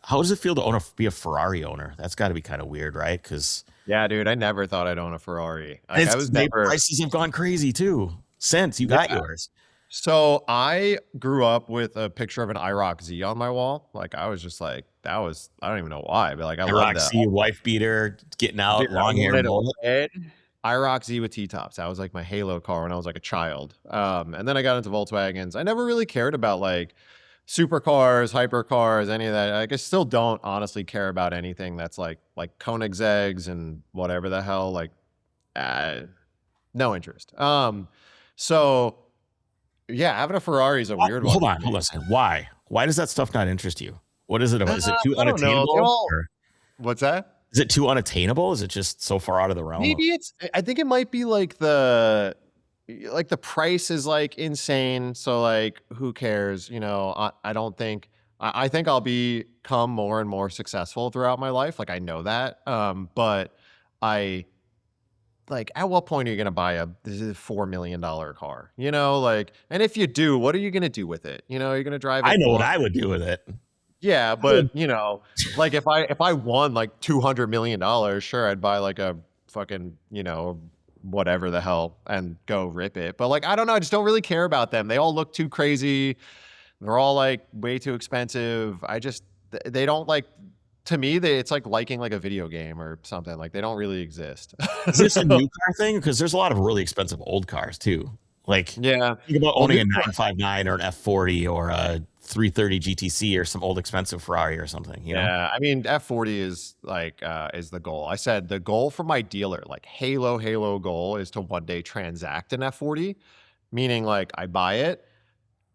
how does it feel to be a Ferrari owner? That's got to be kind of weird, right? Because yeah, dude, I never thought I'd own a Ferrari. Like, prices have gone crazy too since you got yours. So I grew up with a picture of an IROC Z on my wall. Like I was just like, I don't even know why, but like I love that. IROC Z, wife beater, getting out, dude, long hair. IROC Z with T-tops. That was like my halo car when I was like a child. And then I got into Volkswagens. I never really cared about like supercars, hypercars, any of that. Like I still don't honestly care about anything that's like Koenigsegg's and whatever the hell. Like, no interest. So yeah, having a Ferrari is a weird one. Hold on a second. Why? Why does that stuff not interest you? What is it about? Is it too unattainable? What's that? Is it too unattainable? Is it just so far out of the realm? Maybe I think it might be like the price is like insane. So like, who cares? You know, I don't think, I think I'll become more and more successful throughout my life. Like I know that. But like, at what point are you going to buy a $4 million car? You know, like, and if you do, what are you going to do with it? You know, you're going to drive it. I know what I would do with it. Yeah, but you know, like if I won like $200 million, sure, I'd buy like a fucking, you know, whatever the hell and go rip it. But like, I don't know. I just don't really care about them. They all look too crazy. They're all like way too expensive. They don't like, to me, it's like liking like a video game or something. Like they don't really exist. Is this a new car thing? Because there's a lot of really expensive old cars too. Like, yeah, think about owning a 959 or an F40 or a 330 GTC or some old expensive Ferrari or something. You know? Yeah, I mean F40 is like is the goal. I said the goal for my dealer, like Halo goal, is to one day transact an F40, meaning like I buy it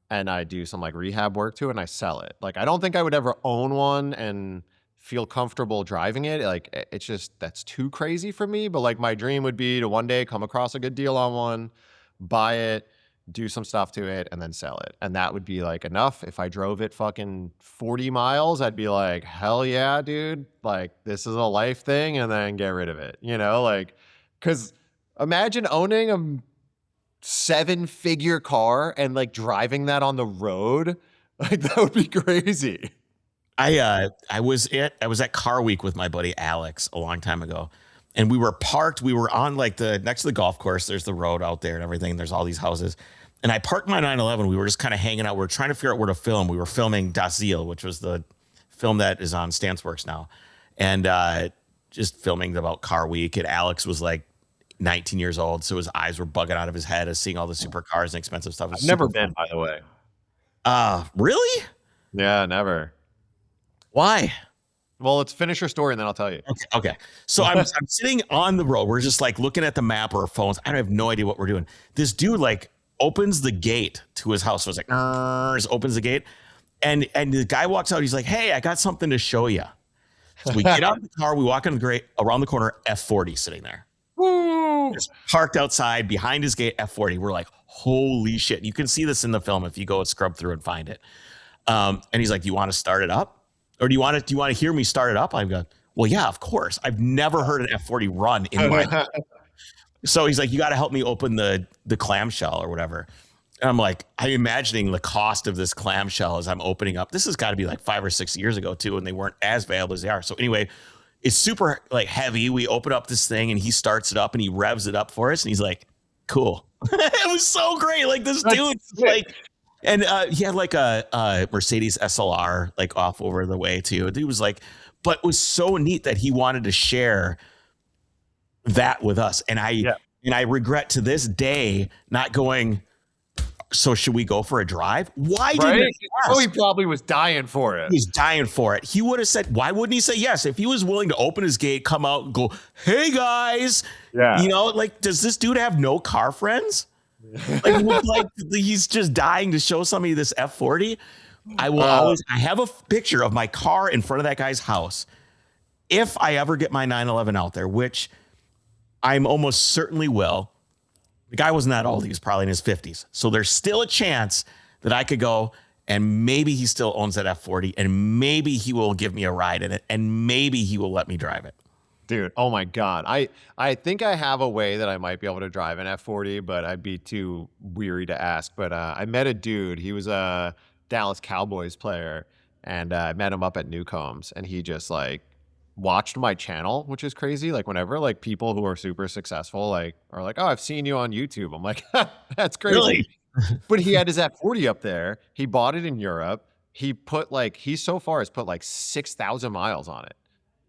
and I do some like rehab work to it and I sell it. Like I don't think I would ever own one and feel comfortable driving it. Like it's just, that's too crazy for me. But like my dream would be to one day come across a good deal on one, buy it, do some stuff to it, and then sell it. And that would be like enough. If I drove it fucking 40 miles, I'd be like, hell yeah, dude. Like this is a life thing, and then get rid of it. You know, like, cause imagine owning a 7-figure car and like driving that on the road. Like that would be crazy. I was at Car Week with my buddy Alex a long time ago, and we were parked. We were on like next to the golf course. There's the road out there and everything. There's all these houses, and I parked my 911. We were just kind of hanging out. We were trying to figure out where to film. We were filming Das Ziel, which was the film that is on Stanceworks now, and just filming about Car Week. And Alex was like 19 years old, so his eyes were bugging out of his head as seeing all the supercars and expensive stuff. I've never been, by the way. Really? Yeah, never. Why? Well, let's finish your story and then I'll tell you. Okay. So I'm sitting on the road. We're just like looking at the map or our phones. I have no idea what we're doing. This dude like opens the gate to his house. So it's like, just opens the gate. And the guy walks out. He's like, hey, I got something to show you. So we get out of the car. We walk in around the corner, F40 sitting there. Woo! Just parked outside behind his gate, F40. We're like, holy shit. You can see this in the film if you go and scrub through and find it. And he's like, do you want to start it up? Or do you want to hear me start it up? I've got, well, yeah, of course. I've never heard an F40 run in my life. So he's like, you got to help me open the clamshell or whatever. And I'm like, I'm imagining the cost of this clamshell as I'm opening up. This has got to be like 5 or 6 years ago too, and they weren't as valuable as they are. So anyway, it's super like heavy. We open up this thing and he starts it up and he revs it up for us. And he's like, cool. It was so great. Like this dude, like, and he had like a Mercedes SLR like off over the way too. It was like, but it was so neat that he wanted to share that with us. And I regret to this day not going, so should we go for a drive? Why didn't he ask? Oh, he probably was dying for it. He was dying for it. He would have said, why wouldn't he say yes? If he was willing to open his gate, come out and go, hey guys, you know, like, does this dude have no car friends? Like he's just dying to show somebody this F40. I will always, I have a picture of my car in front of that guy's house. If I ever get my 911 out there, which I'm almost certainly will. The guy wasn't that old. He was probably in his 50s. So there's still a chance that I could go and maybe he still owns that F40 and maybe he will give me a ride in it and maybe he will let me drive it. Dude, oh my God. I think I have a way that I might be able to drive an F40, but I'd be too weary to ask. But I met a dude. He was a Dallas Cowboys player and I met him up at Newcombs and he just like watched my channel, which is crazy. Like whenever like people who are super successful like are like, oh, I've seen you on YouTube. I'm like, that's crazy. Really? But he had his F40 up there. He bought it in Europe. He put like, he so far has put like 6,000 miles on it.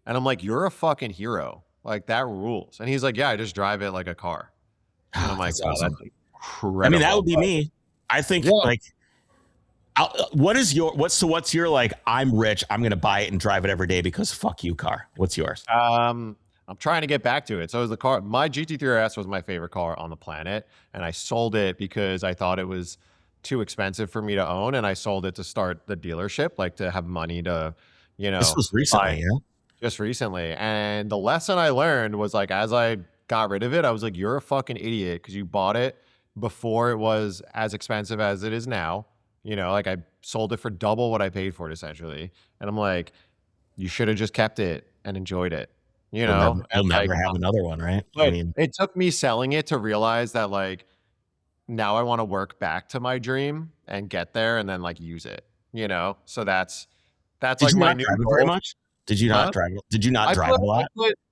And I'm like, you're a fucking hero. Like that rules. And he's like, yeah, I just drive it like a car. And I'm like, That's wow, awesome. that's incredible. I mean, that would be me. I think like, what's your like, I'm rich, I'm going to buy it and drive it every day because fuck you car. What's yours? I'm trying to get back to it. So the car, my GT3 RS was my favorite car on the planet. And I sold it because I thought it was too expensive for me to own. And I sold it to start the dealership, like to have money to, you know, This was recently, yeah. just recently. And the lesson I learned was like, as I got rid of it, I was like, you're a fucking idiot because you bought it before it was as expensive as it is now. You know, like I sold it for double what I paid for it essentially. And I'm like, you should have just kept it and enjoyed it. You know, You'll never have another one, right? But I mean, it took me selling it to realize that like now I want to work back to my dream and get there and then like use it, you know? So that's did like you my not new drive it goal. very much? Did you not drive it? Did you not drive a lot?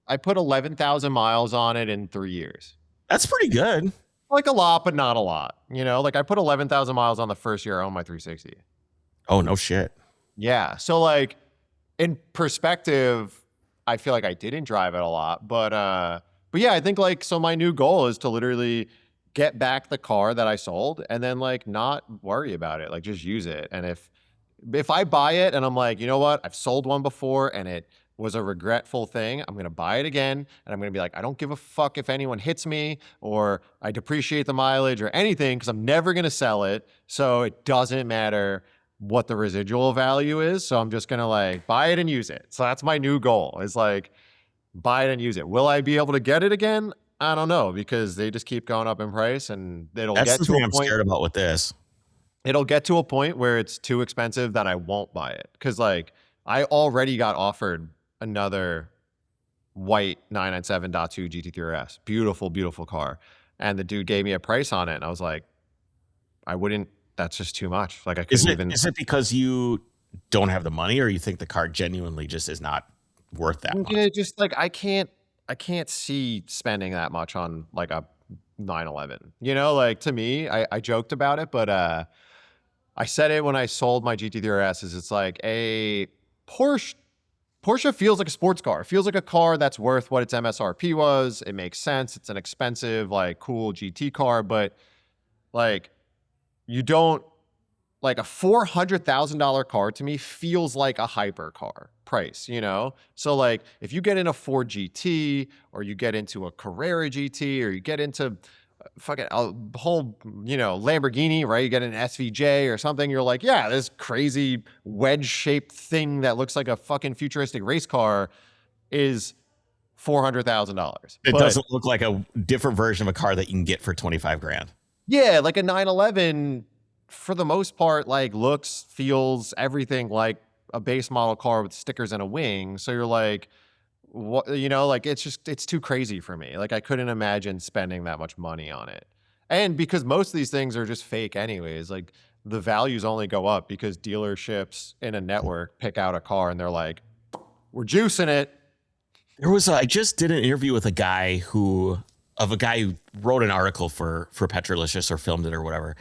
I put 11,000 miles on it in 3 years. That's pretty good. Like a lot, but not a lot. You know, like I put 11,000 miles on the first year I owned my 360. Oh, no shit. Yeah. So like in perspective, I feel like I didn't drive it a lot, but yeah, I think like, so my new goal is to literally get back the car that I sold and then like not worry about it, like just use it. And if I buy it and I'm like, you know what, I've sold one before and it was a regretful thing, I'm going to buy it again. And I'm going to be like, I don't give a fuck if anyone hits me or I depreciate the mileage or anything because I'm never going to sell it. So it doesn't matter what the residual value is. So I'm just going to like buy it and use it. So that's my new goal is like buy it and use it. Will I be able to get it again? I don't know because they just keep going up in price and it'll That's get the to thing a I'm point. scared about with this. It'll get to a point where it's too expensive that I won't buy it. Cause like I already got offered another white 997.2 GT3 RS. Beautiful, beautiful car. And the dude gave me a price on it. And I was like, I wouldn't, that's just too much. Like I couldn't even. Is it because you don't have the money or you think the car genuinely just is not worth that much? Yeah, just like I can't see spending that much on like a 911. You know, like to me, I joked about it, but I said it when I sold my GT3 RS is it's like a Porsche feels like a sports car. It feels like a car that's worth what its MSRP was. It makes sense. It's an expensive, like cool GT car, but like you don't like a $400,000 car to me feels like a hyper car price, you know? So like if you get in a Ford GT or you get into a Carrera GT or you get into fucking a whole, you know, Lamborghini, right? You get an SVJ or something. You're like, yeah, this crazy wedge shaped thing that looks like a fucking futuristic race car is $400,000. It doesn't look like a different version of a car that you can get for 25 grand. Yeah. Like a 911 for the most part, like looks, feels everything like a base model car with stickers and a wing. So you're like, what, you know, like it's too crazy for me. Like I couldn't imagine spending that much money on it. And because most of these things are just fake anyways, like the values only go up because dealerships in a network pick out a car and they're like, we're juicing it. I just did an interview with a guy who wrote an article for Petrolicious or filmed it or whatever.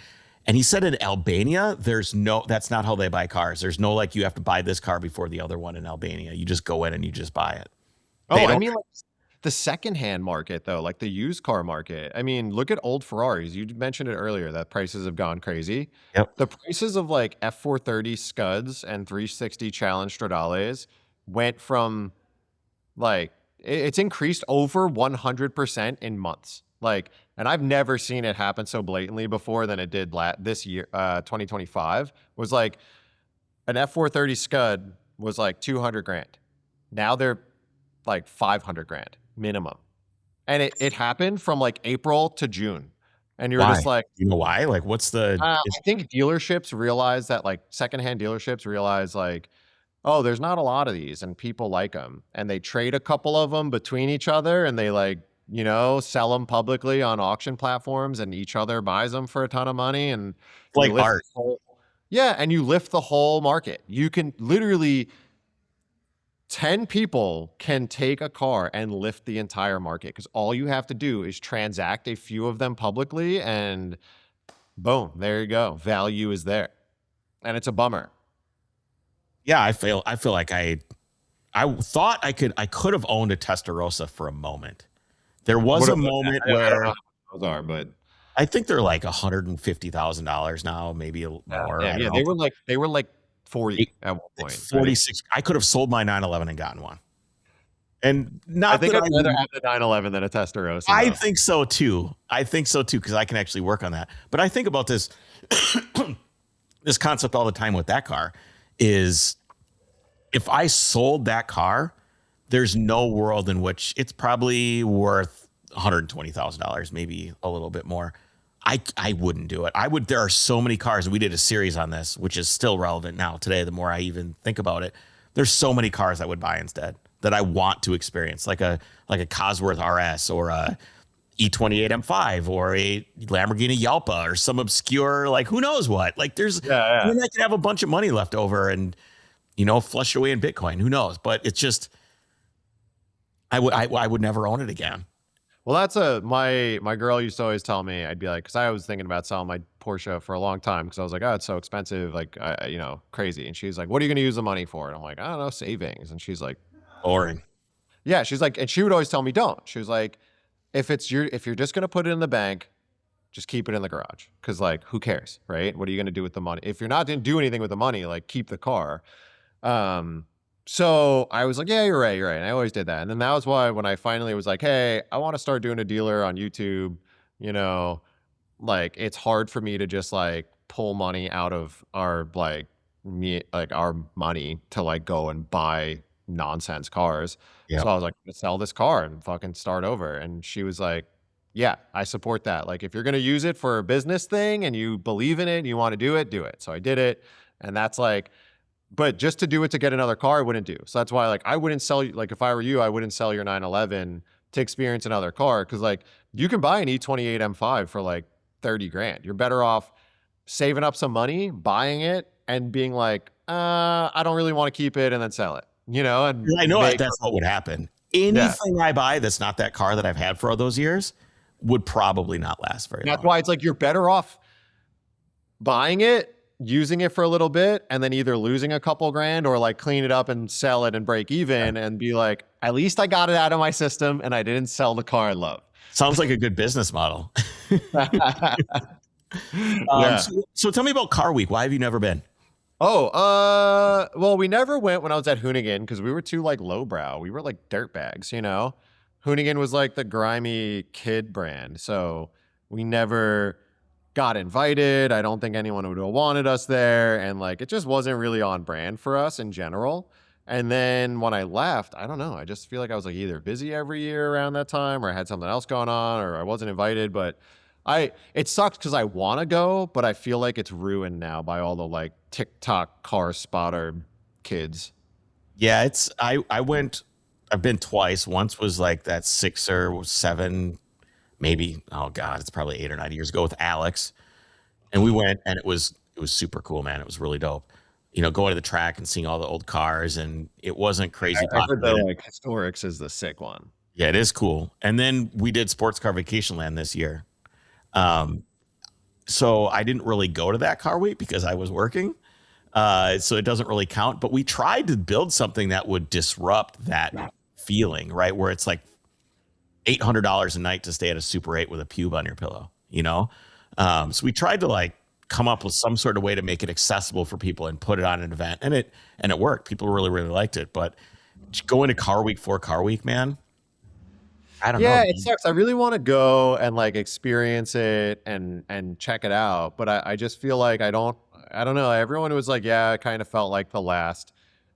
And he said in Albania, that's not how they buy cars. There's no, like, you have to buy this car before the other one in Albania. You just go in and you just buy it. Oh, I mean, like, The secondhand market, though, like the used car market. I mean, look at old Ferraris. You mentioned it earlier that prices have gone crazy. Yep. The prices of like F430 Scuds and 360 Challenge Stradales went from like it's increased over 100% in months. Like, and I've never seen it happen so blatantly before than it did this year. 2025 was like an F430 Scud was like 200 grand. Now they're like 500 grand minimum. And it happened from like April to June. And you're Why? just like, You know why? Like, what's the? I think dealerships realize that, like secondhand dealerships realize like, oh, there's not a lot of these and people like them. And they trade a couple of them between each other and they like, you know, sell them publicly on auction platforms and each other buys them for a ton of money. And like you lift art. the whole- yeah. And you lift the whole market. You can literally 10 people can take a car and lift the entire market because all you have to do is transact a few of them publicly and boom, there you go. Value is there. And it's a bummer. Yeah, I feel like I thought I could have owned a Testarossa for a moment. There was a moment I don't where know how those are, but I think they're like $150,000 now, maybe more. yeah, they were like 40 at one point. 46. Right? I could have sold my 911 and gotten one. And not I think that I'd rather have the 911 than a Testarossa. I think so too. Because I can actually work on that. But I think about this this concept all the time with that car is if I sold that car, there's no world in which it's probably worth $120,000, maybe a little bit more. I wouldn't do it. There are so many cars. We did a series on this, which is still relevant now today. The more I even think about it, there's so many cars I would buy instead that I want to experience, like a Cosworth RS or a E28 M5 or a Lamborghini Yalpa or some obscure, like who knows what. Like I could have a bunch of money left over and, you know, flush it away in Bitcoin. Who knows? But it's just, I would never own it again. Well, that's my girl used to always tell me, I'd be like, because I was thinking about selling my Porsche for a long time because I was like, oh, it's so expensive, like, you know, crazy. And she's like, what are you going to use the money for? And I'm like, I don't know, savings. And she's like, boring. Yeah, she's like, and she would always tell me, don't. She was like, if you're just going to put it in the bank, just keep it in the garage. Because like, who cares, right? What are you going to do with the money? If you're not going to do anything with the money, like keep the car. So I was like, yeah, you're right. And I always did that. And then that was why when I finally was like, hey, I want to start doing a dealer on YouTube, you know, like it's hard for me to just like pull money out of our our money to like go and buy nonsense cars. Yep. So I was like, let's sell this car and fucking start over. And she was like, yeah, I support that. Like if you're going to use it for a business thing and you believe in it and you want to do it, do it. So I did it. And that's like, but just to do it to get another car, I wouldn't do. So that's why, like, I wouldn't sell you. Like, if I were you, I wouldn't sell your 911 to experience another car because, like, you can buy an E28 M5 for like 30 grand. You're better off saving up some money, buying it, and being like, I don't really want to keep it, and then sell it. You know, and I know that's what would happen. Anything I buy that's not that car that I've had for all those years would probably not last very long. That's why it's like you're better off buying it, using it for a little bit, and then either losing a couple grand or like clean it up and sell it and break even and be like, at least I got it out of my system and I didn't sell the car I love. Sounds like a good business model. So tell me about Car Week. Why have you never been? Well, we never went when I was at Hoonigan because we were too like lowbrow. We were like dirtbags, you know? Hoonigan was like the grimy kid brand. So we never got invited. I don't think anyone would have wanted us there. And like, it just wasn't really on brand for us in general. And then when I left, I don't know. I just feel like I was like either busy every year around that time or I had something else going on or I wasn't invited, but it sucked because I want to go, but I feel like it's ruined now by all the like TikTok car spotter kids. Yeah, I've been twice. Once was like that 6 or 7, maybe, oh God, it's probably 8 or 9 years ago with Alex. And we went and it was super cool, man. It was really dope. You know, going to the track and seeing all the old cars, and it wasn't crazy. I heard that like Historics is the sick one. Yeah, it is cool. And then we did Sports Car Vacation Land this year. So I didn't really go to that car week because I was working. So it doesn't really count, but we tried to build something that would disrupt that feeling, right? Where it's like $800 a night to stay at a Super 8 with a pube on your pillow, you know? So we tried to like come up with some sort of way to make it accessible for people and put it on an event. And it worked. People really, really liked it. But going to Car Week for Car Week, man, I don't know. Yeah, it sucks. I really want to go and like experience it and check it out, but I just feel like I don't know. Everyone was like, yeah, it kind of felt like the last,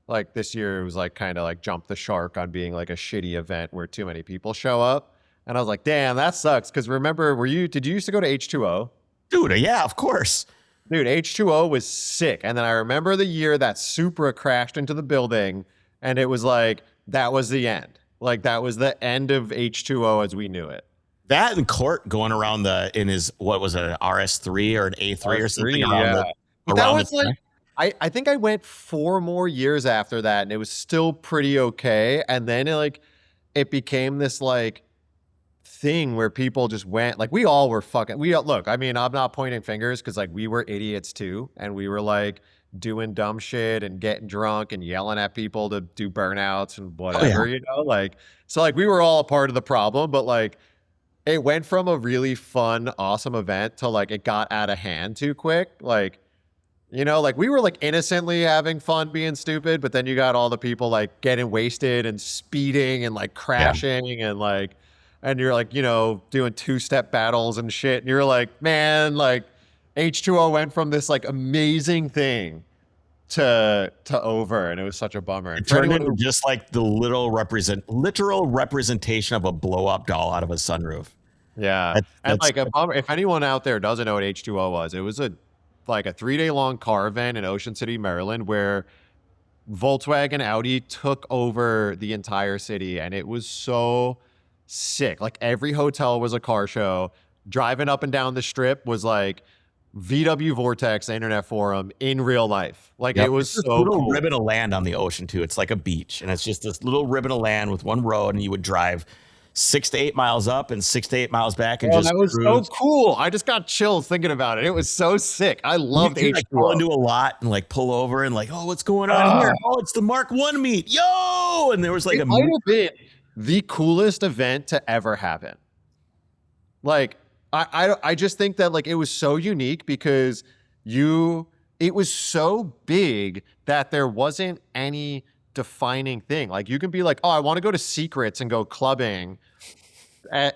like this year it was like kind of like jump the shark on being like a shitty event where too many people show up. And I was like, damn, that sucks. Because remember, did you used to go to H2O? Dude, yeah, of course. Dude, H2O was sick. And then I remember the year that Supra crashed into the building and it was like, that was the end. Like that was the end of H2O as we knew it. That and Court going around in his, what was it, an RS3 or an A3 or something around that was like, I think I went 4 more years after that and it was still pretty okay. And then it became this like thing where people just went, like we all were look, I mean, I'm not pointing fingers because like we were idiots too. And we were like doing dumb shit and getting drunk and yelling at people to do burnouts and whatever, you know, like, so like we were all a part of the problem, but like it went from a really fun, awesome event to like it got out of hand too quick. Like, you know, like we were like innocently having fun being stupid, but then you got all the people like getting wasted and speeding and like crashing and like, and you're like, you know, doing 2-step battles and shit. And you're like, man, like H2O went from this like amazing thing to over, and it was such a bummer. It turned into just like the literal representation of a blow up doll out of a sunroof. Yeah. And like a bummer, if anyone out there doesn't know what H2O was, it was like a 3-day long car event in Ocean City, Maryland, where Volkswagen Audi took over the entire city, and it was so sick. Like every hotel was a car show. Driving up and down the strip was like VW Vortex, the internet forum in real life. Like it was so little cool. Ribbon of land on the ocean too. It's like a beach, and it's just this little ribbon of land with one road, and you would drive 6 to 8 miles up and 6 to 8 miles back, and just that was cruise. so cool. I just got chills thinking about it. It was so sick. I loved H2O. Like pull into a lot and like pull over and like, oh, what's going on here? Oh, it's the Mark 1 meet. Yo! And there was like it might have been the coolest event to ever happen. Like I just think that like it was so unique because it was so big that there wasn't any defining thing. Like you can be like, oh, I want to go to Secrets and go clubbing,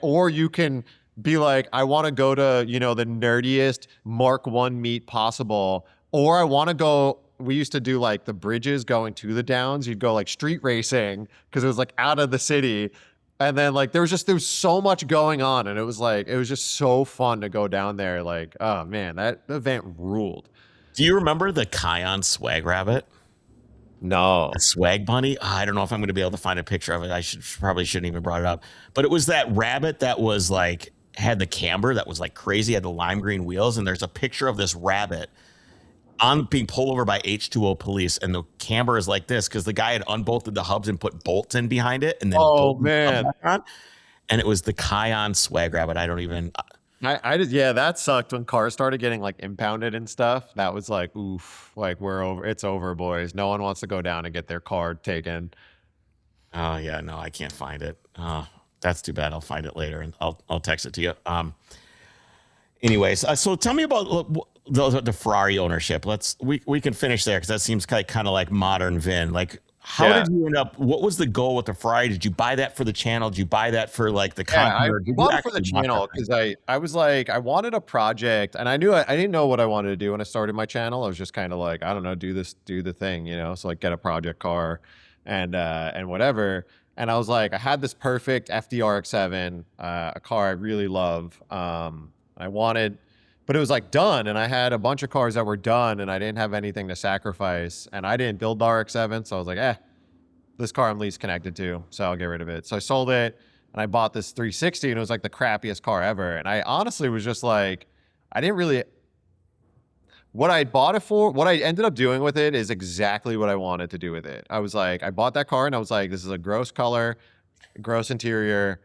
or you can be like, I want to go to, you know, the nerdiest Mark 1 meet possible, or I want to go. We used to do like the bridges going to the downs. You'd go like street racing because it was like out of the city. And then like there was so much going on, and it was just so fun to go down there. Like, oh man, that event ruled. Do you remember the Kion swag rabbit? No. The swag bunny? Oh, I don't know if I'm going to be able to find a picture of it. Probably shouldn't even brought it up. But it was that rabbit that was like had the camber that was like crazy, had the lime green wheels, and there's a picture of this rabbit on being pulled over by H2O police, and the camber is like this because the guy had unbolted the hubs and put bolts in behind it, and then and it was the Kion swag rabbit. I don't even. That sucked when cars started getting like impounded and stuff. That was like, oof, like we're over. It's over, boys. No one wants to go down and get their car taken. Oh yeah, no, I can't find it. Oh, that's too bad. I'll find it later and I'll text it to you. Anyways, so tell me about the Ferrari ownership. We can finish there because that seems kind of like modern Vin. Like, how did you end up? What was the goal with the Ferrari? Did you buy that for the channel? Did you buy that for like the content? I bought it for the channel because I was like, I wanted a project, and I knew I didn't know what I wanted to do when I started my channel. I was just kind of like, I don't know, do the thing, you know. So like, get a project car, and whatever. And I was like, I had this perfect FDRX7, a car I really love. I wanted, but it was like done, and I had a bunch of cars that were done, and I didn't have anything to sacrifice, and I didn't build the RX-7, so I was like, this car I'm least connected to, so I'll get rid of it. So I sold it, and I bought this 360, and it was like the crappiest car ever, and I honestly was just like, I didn't really, what I bought it for, what I ended up doing with it is exactly what I wanted to do with it. I was like, I bought that car, and I was like, this is a gross color, gross interior,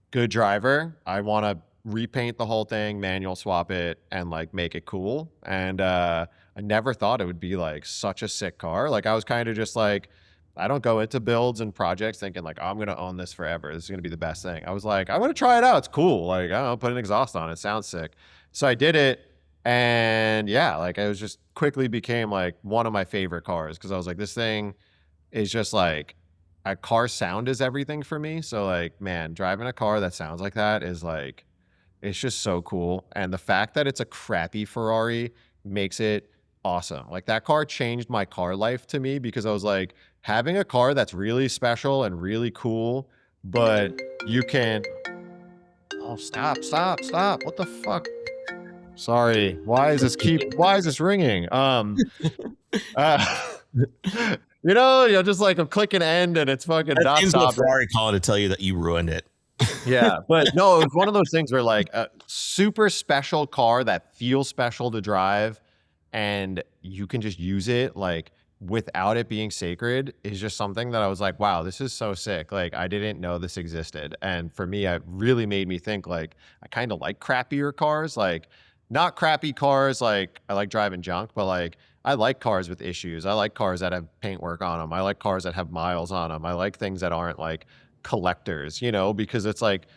good driver. I want to repaint the whole thing, manual swap it, and like make it cool. And I never thought it would be like such a sick car. Like I was kind of just like I don't go into builds and projects thinking like, oh, I'm gonna own this forever. This is gonna be the best thing. I was like, I'm gonna try it out. It's cool. Like, I don't know, put an exhaust on it. Sounds sick. So I did it, and yeah, like it was just quickly became like one of my favorite cars because I was like, this thing is just like a car sound is everything for me. So like, man, driving a car that sounds like that is like, it's just so cool. And the fact that it's a crappy Ferrari makes it awesome. Like that car changed my car life to me because I was like, having a car that's really special and really cool, but you can, oh, stop. What the fuck? Sorry. Why is this ringing? You're just like, I'm clicking end and it's fucking That seems stop. the Ferrari calling to tell you that you ruined it. Yeah, but no, it was one of those things where like a super special car that feels special to drive and you can just use it like without it being sacred is just something that I was like, wow, this is so sick. Like I didn't know this existed. And for me, it really made me think like I kind of like crappier cars, like not crappy cars like I like driving junk, but like I like cars with issues. I like cars that have paintwork on them. I like cars that have miles on them. I like things that aren't like collectors, because it's like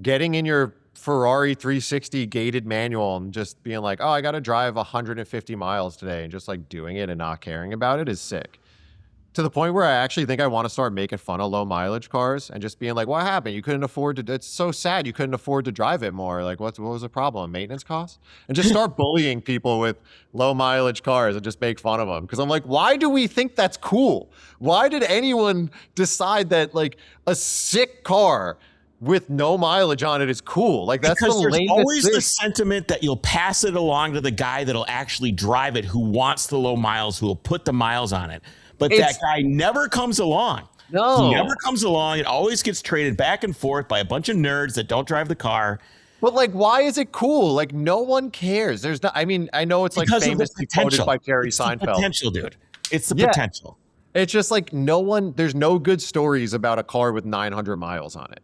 getting in your Ferrari 360 gated manual and just being like, oh, I got to drive 150 miles today and just like doing it and not caring about it is sick. To the point where I actually think I want to start making fun of low mileage cars and just being like, what happened? You couldn't afford to, it's so sad you couldn't afford to drive it more. Like, what was the problem? Maintenance costs? And just start bullying people with low mileage cars and just make fun of them. Because I'm like, why do we think that's cool? Why did anyone decide that like a sick car with no mileage on it is cool? Like that's because the there's lamest always thing. the sentiment that you'll pass it along to the guy that'll actually drive it, who wants the low miles, who will put the miles on it. But that guy never comes along. No. He never comes along. It always gets traded back and forth by a bunch of nerds that don't drive the car. But like, why is it cool? Like, no one cares. There's not. I mean, I know it's like Because famously quoted by Jerry Seinfeld. The potential, dude. It's the potential. It's just like there's no good stories about a car with 900 miles on it.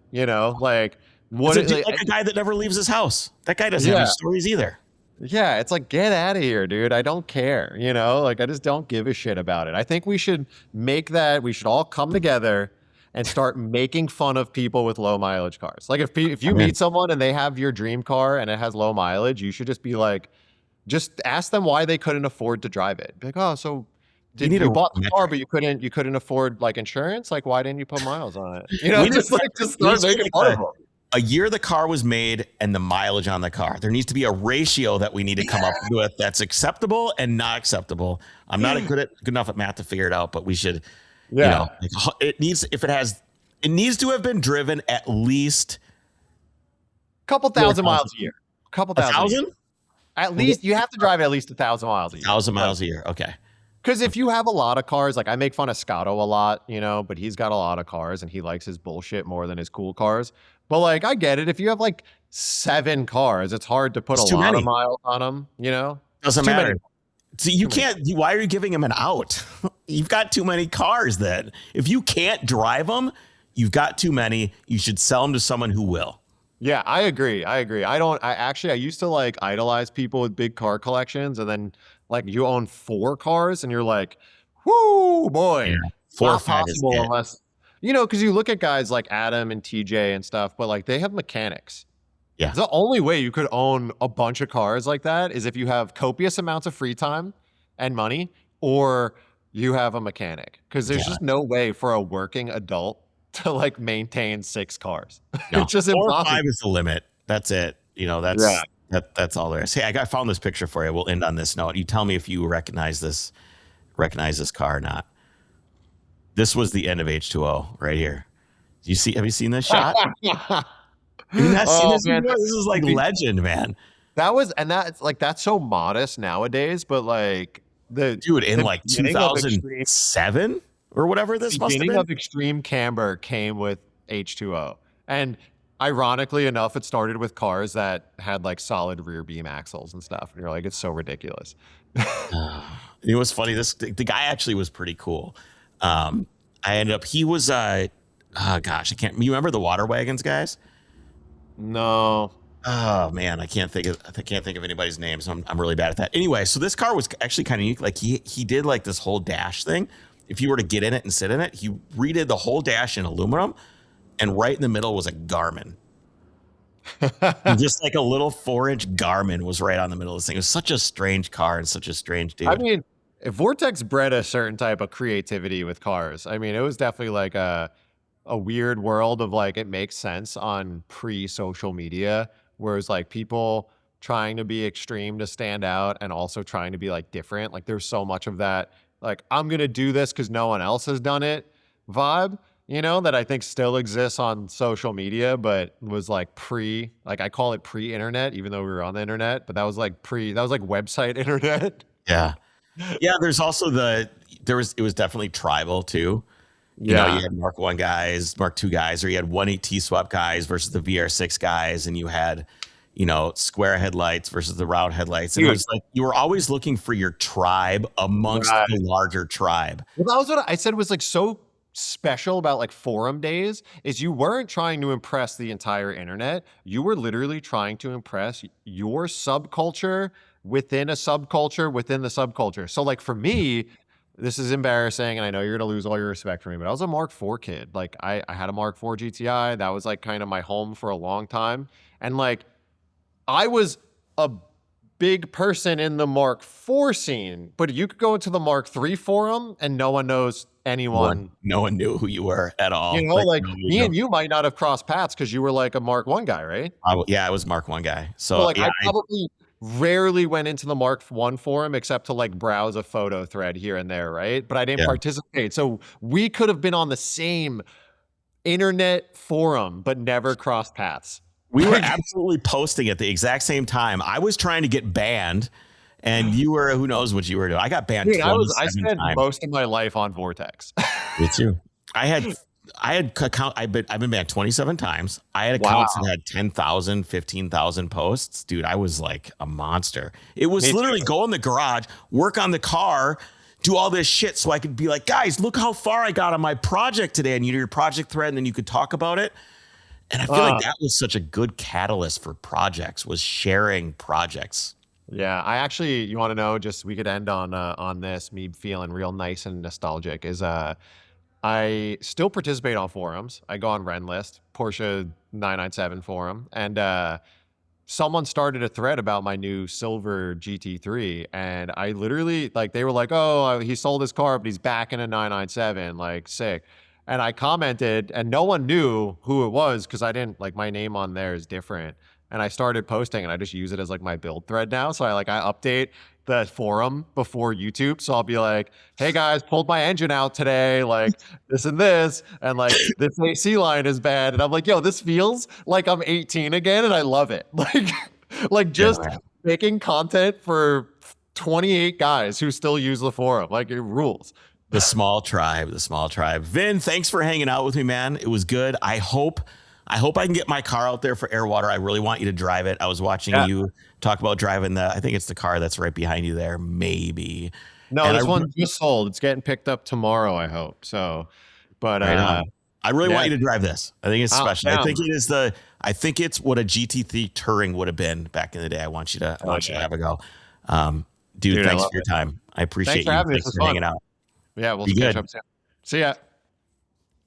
Like what? It's like a guy that never leaves his house. That guy doesn't have any stories either. Yeah, it's like, get out of here, dude. I don't care. Like I just don't give a shit about it. I think we should we should all come together and start making fun of people with low mileage cars. Like if you meet someone and they have your dream car and it has low mileage, you should just be like, just ask them why they couldn't afford to drive it. Be like, oh, so you bought the car, but you couldn't afford like insurance? Like, why didn't you put miles on it? Just start making fun of them. A year the car was made and the mileage on the car. There needs to be a ratio that we need to come up with that's acceptable and not acceptable. I'm not good enough at math to figure it out, but we should, it needs to have been driven at least a couple thousand miles a year. A thousand? At least you have to drive at least 1,000 miles a year. 1,000 miles a year. Okay. Because if you have a lot of cars, like I make fun of Scotto a lot, but he's got a lot of cars and he likes his bullshit more than his cool cars. But like, I get it. If you have like 7 cars, it's hard to put a lot of miles on them, Doesn't matter. So you can't, why are you giving him an out? You've got too many cars then. If you can't drive them, you've got too many. You should sell them to someone who will. Yeah, I agree. I used to like idolize people with big car collections, and then like you own 4 cars and you're like, whoo, boy. Yeah, 4 or 5 possible unless, because you look at guys like Adam and TJ and stuff, but like they have mechanics. Yeah. The only way you could own a bunch of cars like that is if you have copious amounts of free time and money, or you have a mechanic, because there's just no way for a working adult to like maintain 6 cars. No. It's just 4 or impossible. 5 is the limit. That's it. That's all there is. Hey, I found this picture for you. We'll end on this note. You tell me if you recognize this car or not. This was the end of H2O right here. Have you seen this shot? Have you not seen this before? This is like legend, man. That's so modest nowadays, but like in like 2007 or whatever this must have been. Beginning of extreme camber came with H2O. And ironically enough, it started with cars that had like solid rear beam axles and stuff. And you're like, it's so ridiculous. It was funny. The guy actually was pretty cool. He was, I can't, you remember the Water Wagons guys? No. Oh man, I can't think of anybody's names. I'm really bad at that. Anyway, so this car was actually kind of unique. Like he did like this whole dash thing if you were to get in it and sit in it, he redid the whole dash in aluminum, and right in the middle was a Garmin. Just like a little 4-inch Garmin was right on the middle of this thing. It was such a strange car and such a strange dude. I mean, Vortex bred a certain type of creativity with cars. I mean, it was definitely like a weird world of like, it makes sense on pre-social media, whereas like people trying to be extreme to stand out and also trying to be like different. Like there's so much of that, like, I'm going to do this because no one else has done it vibe, you know, that I think still exists on social media, but was like like I call it pre-internet, even though we were on the internet, but that was like website internet. Yeah. Yeah. There's also it was definitely tribal too. You know, you had Mark 1 guys, Mark 2 guys, or you had 1.8 T-swap guys versus the VR6 guys, and you had, you know, square headlights versus the round headlights. And it was like you were always looking for your tribe amongst the larger tribe. Well, that was what I said was like so special about like forum days is you weren't trying to impress the entire internet. You were literally trying to impress your subculture within a subculture within the subculture. So like for me, this is embarrassing, and I know you're going to lose all your respect for me, but I was a Mark IV kid. Like I had a Mark IV GTI. That was like kind of my home for a long time. And like I was a big person in the Mark IV scene, but you could go into the Mark III forum and no one knows anyone. No one knew who you were at all. You know, like me and you might not have crossed paths because you were like a Mark I guy, right? I was Mark I guy. So like I probably rarely went into the Mark I forum except to like browse a photo thread here and there, right? But I didn't participate. So we could have been on the same internet forum, but never crossed paths. We were absolutely posting at the exact same time. I was trying to get banned, and you were, who knows what you were doing. I got banned. Dude, I spent most of my life on Vortex. Me too. I've been banned 27 times. I had accounts that had 10,000, 15,000 posts. Dude, I was like a monster. It was literally go in the garage, work on the car, do all this shit so I could be like, guys, look how far I got on my project today. And you do your project thread, and then you could talk about it. And I feel like that was such a good catalyst for projects, was sharing projects. Yeah, I actually, you want to know, just we could end on this, me feeling real nice and nostalgic, is I still participate on forums. I go on Renlist, Porsche 997 forum, and someone started a thread about my new silver GT3, and I literally, like, they were like, oh, he sold his car, but he's back in a 997, like, sick. And I commented, and no one knew who it was because I didn't, like, my name on there is different. And I started posting, and I just use it as like my build thread now. So I update the forum before YouTube. So I'll be like, hey guys, pulled my engine out today, like this and this, and like this AC line is bad. And I'm like, yo, this feels like I'm 18 again, and I love it. Like just making content for 28 guys who still use the forum. Like, it rules. The small tribe. Vin, thanks for hanging out with me, man. It was good. I hope I can get my car out there for air water. I really want you to drive it. I was watching you talk about driving I think it's the car that's right behind you there, maybe. No, this one just sold. It's getting picked up tomorrow, I hope. So, but I really want you to drive this. I think it's special. I think it's what a GT3 Touring would have been back in the day. I want you to have a go. Dude, thanks for your time. I appreciate you. Thanks for hanging out. Yeah, we'll catch up soon. See ya.